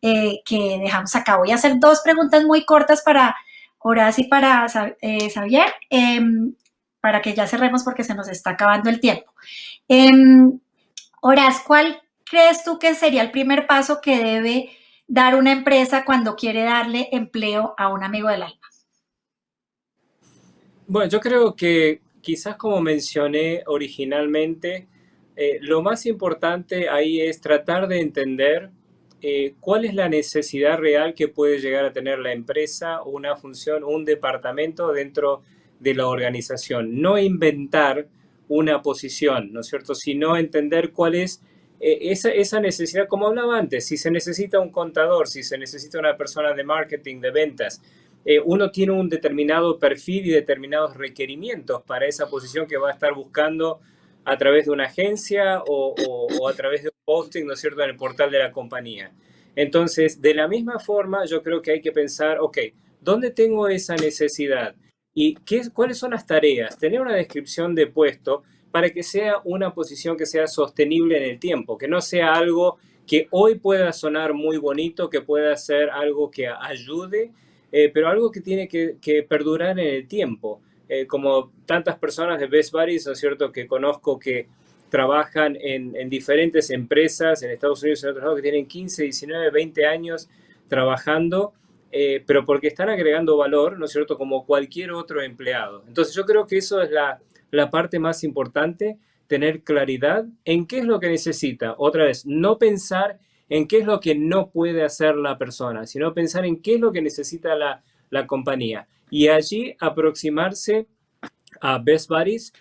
que dejamos acá. Voy a hacer dos preguntas muy cortas para Horacio y para Xavier, para que ya cerremos porque se nos está acabando el tiempo. Horacio, ¿cuál crees tú que sería el primer paso que debe dar una empresa cuando quiere darle empleo a un amigo del alma? Bueno, yo creo que quizás como mencioné originalmente, lo más importante ahí es tratar de entender cuál es la necesidad real que puede llegar a tener la empresa, una función, un departamento dentro de la organización. No inventar una posición, ¿no es cierto? Sino entender cuál es esa necesidad, como hablaba antes, si se necesita un contador, si se necesita una persona de marketing, de ventas, uno tiene un determinado perfil y determinados requerimientos para esa posición que va a estar buscando a través de una agencia o a través de un posting, ¿no es cierto?, en el portal de la compañía. Entonces, de la misma forma, yo creo que hay que pensar, ok, ¿dónde tengo esa necesidad? ¿Y cuáles son las tareas? Tener una descripción de puesto para que sea una posición que sea sostenible en el tiempo, que no sea algo que hoy pueda sonar muy bonito, que pueda ser algo que ayude, pero algo que tiene que perdurar en el tiempo. Como tantas personas de Best Buddies, ¿no es cierto?, que conozco que trabajan en diferentes empresas en Estados Unidos y en otros lados, que tienen 15, 19, 20 años trabajando, pero porque están agregando valor, ¿no es cierto?, como cualquier otro empleado. Entonces yo creo que eso es la parte más importante, tener claridad en qué es lo que necesita. Otra vez, no pensar en qué es lo que no puede hacer la persona, sino pensar en qué es lo que necesita la compañía. Y allí aproximarse a Best Buddies,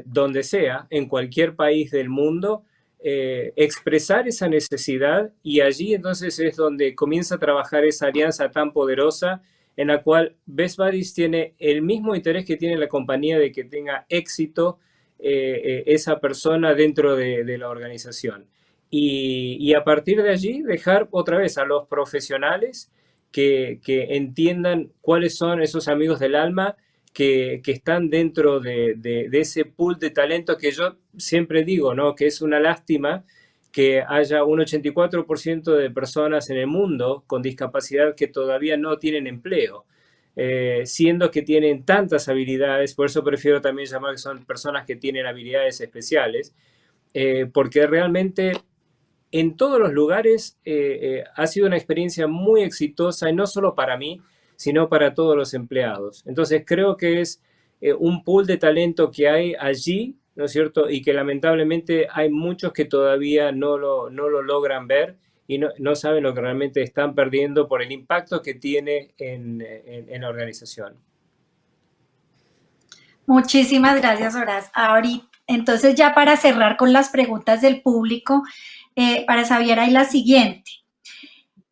donde sea, en cualquier país del mundo, expresar esa necesidad, y allí entonces es donde comienza a trabajar esa alianza tan poderosa en la cual Best Buddies tiene el mismo interés que tiene la compañía de que tenga éxito esa persona dentro de la organización. Y a partir de allí dejar otra vez a los profesionales que entiendan cuáles son esos amigos del alma que están dentro de ese pool de talento que yo siempre digo, ¿no?, que es una lástima que haya un 84% de personas en el mundo con discapacidad que todavía no tienen empleo, siendo que tienen tantas habilidades. Por eso prefiero también llamar que son personas que tienen habilidades especiales, porque realmente en todos los lugares ha sido una experiencia muy exitosa, y no solo para mí, sino para todos los empleados. Entonces creo que es un pool de talento que hay allí, ¿no es cierto? Y que lamentablemente hay muchos que todavía no lo logran ver y no saben lo que realmente están perdiendo por el impacto que tiene en la organización. Muchísimas gracias, Horace. Ahorita, entonces, ya para cerrar con las preguntas del público, para Xavier hay la siguiente.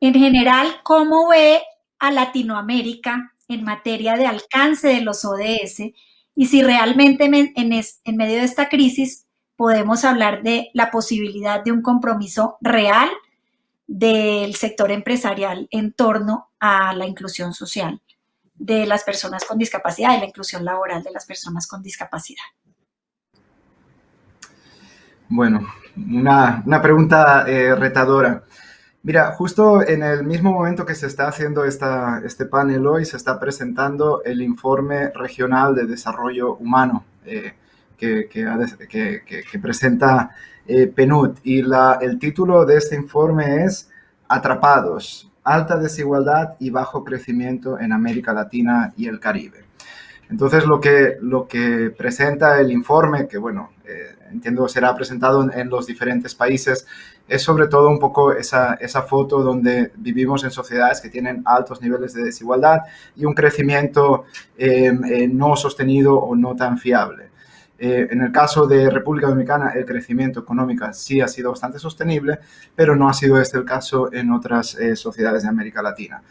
En general, ¿cómo ve a Latinoamérica en materia de alcance de los ODS? Y si realmente en medio de esta crisis podemos hablar de la posibilidad de un compromiso real del sector empresarial en torno a la inclusión social de las personas con discapacidad y la inclusión laboral de las personas con discapacidad. Bueno, una pregunta retadora. Mira, justo en el mismo momento que se está haciendo este panel hoy, se está presentando el informe regional de desarrollo humano que presenta PNUD. Y el título de este informe es Atrapados, alta desigualdad y bajo crecimiento en América Latina y el Caribe. Entonces, lo que presenta el informe, que bueno, entiendo será presentado en los diferentes países, es sobre todo un poco esa foto donde vivimos en sociedades que tienen altos niveles de desigualdad y un crecimiento no sostenido o no tan fiable. En el caso de República Dominicana, el crecimiento económico sí ha sido bastante sostenible, pero no ha sido este el caso en otras sociedades de América Latina.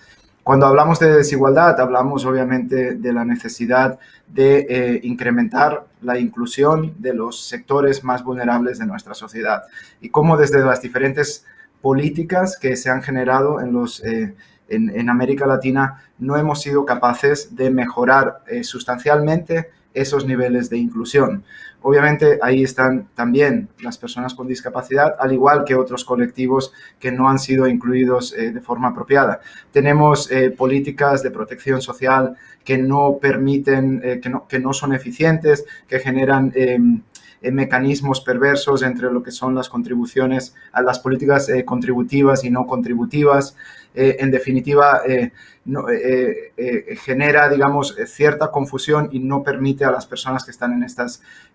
Cuando hablamos de desigualdad, hablamos obviamente de la necesidad de incrementar la inclusión de los sectores más vulnerables de nuestra sociedad y cómo desde las diferentes políticas que se han generado en América Latina no hemos sido capaces de mejorar sustancialmente esos niveles de inclusión. Obviamente ahí están también las personas con discapacidad, al igual que otros colectivos que no han sido incluidos de forma apropiada. Tenemos políticas de protección social que no permiten, que no son eficientes, que generan mecanismos perversos entre lo que son las contribuciones a las políticas contributivas y no contributivas. En definitiva, genera, digamos, cierta confusión y no permite a las personas que están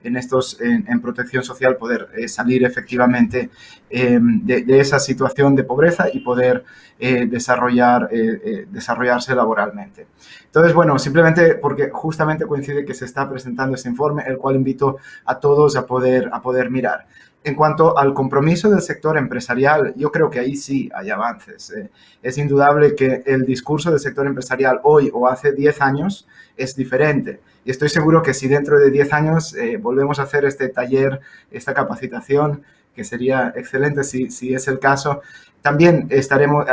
en protección social poder salir efectivamente de esa situación de pobreza y poder desarrollarse laboralmente. Entonces, bueno, simplemente porque justamente coincide que se está presentando este informe, el cual invito a todos a poder mirar. En cuanto al compromiso del sector empresarial, yo creo que ahí sí hay avances. Es indudable que el discurso del sector empresarial hoy o hace 10 años es diferente. Y estoy seguro que si dentro de 10 años volvemos a hacer este taller, esta capacitación, que sería excelente si es el caso, también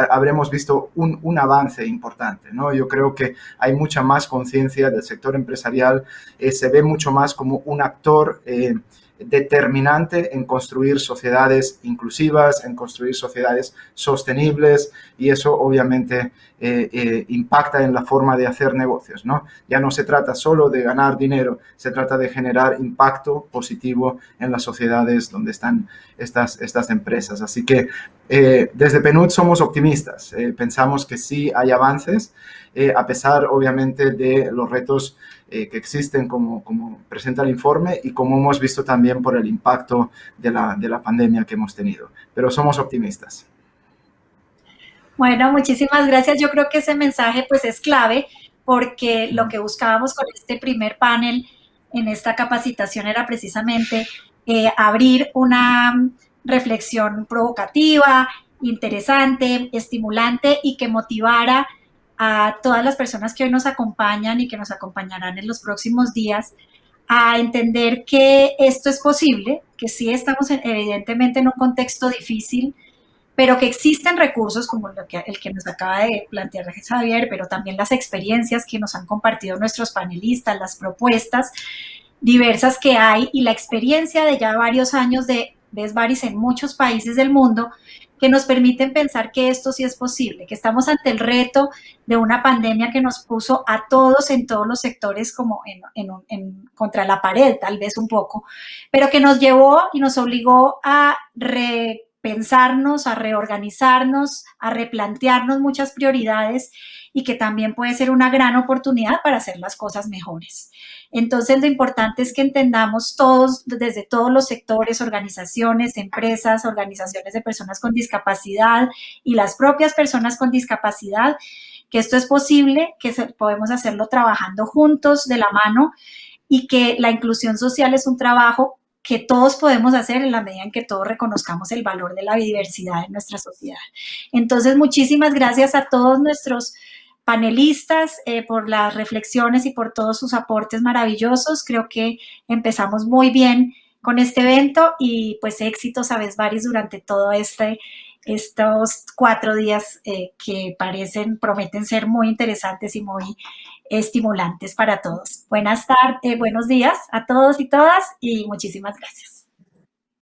habremos visto un avance importante, ¿no? Yo creo que hay mucha más conciencia del sector empresarial, se ve mucho más como un actor determinante en construir sociedades inclusivas, en construir sociedades sostenibles, y eso obviamente impacta en la forma de hacer negocios, ¿no? Ya no se trata solo de ganar dinero, se trata de generar impacto positivo en las sociedades donde están estas empresas. Así que desde PNUD somos optimistas, pensamos que sí hay avances, a pesar obviamente de los retos que existen como presenta el informe y como hemos visto también por el impacto de la pandemia que hemos tenido. Pero somos optimistas. Bueno, muchísimas gracias. Yo creo que ese mensaje pues es clave porque lo que buscábamos con este primer panel en esta capacitación era precisamente abrir una reflexión provocativa, interesante, estimulante y que motivara a todas las personas que hoy nos acompañan y que nos acompañarán en los próximos días a entender que esto es posible, que sí estamos evidentemente en un contexto difícil, pero que existen recursos como el que nos acaba de plantear Xavier, pero también las experiencias que nos han compartido nuestros panelistas, las propuestas diversas que hay y la experiencia de ya varios años de Best Buddies en muchos países del mundo que nos permiten pensar que esto sí es posible, que estamos ante el reto de una pandemia que nos puso a todos en todos los sectores como contra la pared, tal vez un poco, pero que nos llevó y nos obligó a repensarnos, a reorganizarnos, a replantearnos muchas prioridades y que también puede ser una gran oportunidad para hacer las cosas mejores. Entonces, lo importante es que entendamos todos, desde todos los sectores, organizaciones, empresas, organizaciones de personas con discapacidad y las propias personas con discapacidad, que esto es posible, que podemos hacerlo trabajando juntos, de la mano, y que la inclusión social es un trabajo que todos podemos hacer en la medida en que todos reconozcamos el valor de la biodiversidad en nuestra sociedad. Entonces, muchísimas gracias a todos nuestros panelistas por las reflexiones y por todos sus aportes maravillosos. Creo que empezamos muy bien con este evento y pues éxitos a Vesvaris durante todo estos 4 días que prometen ser muy interesantes y muy estimulantes para todos. Buenos días a todos y todas y muchísimas gracias.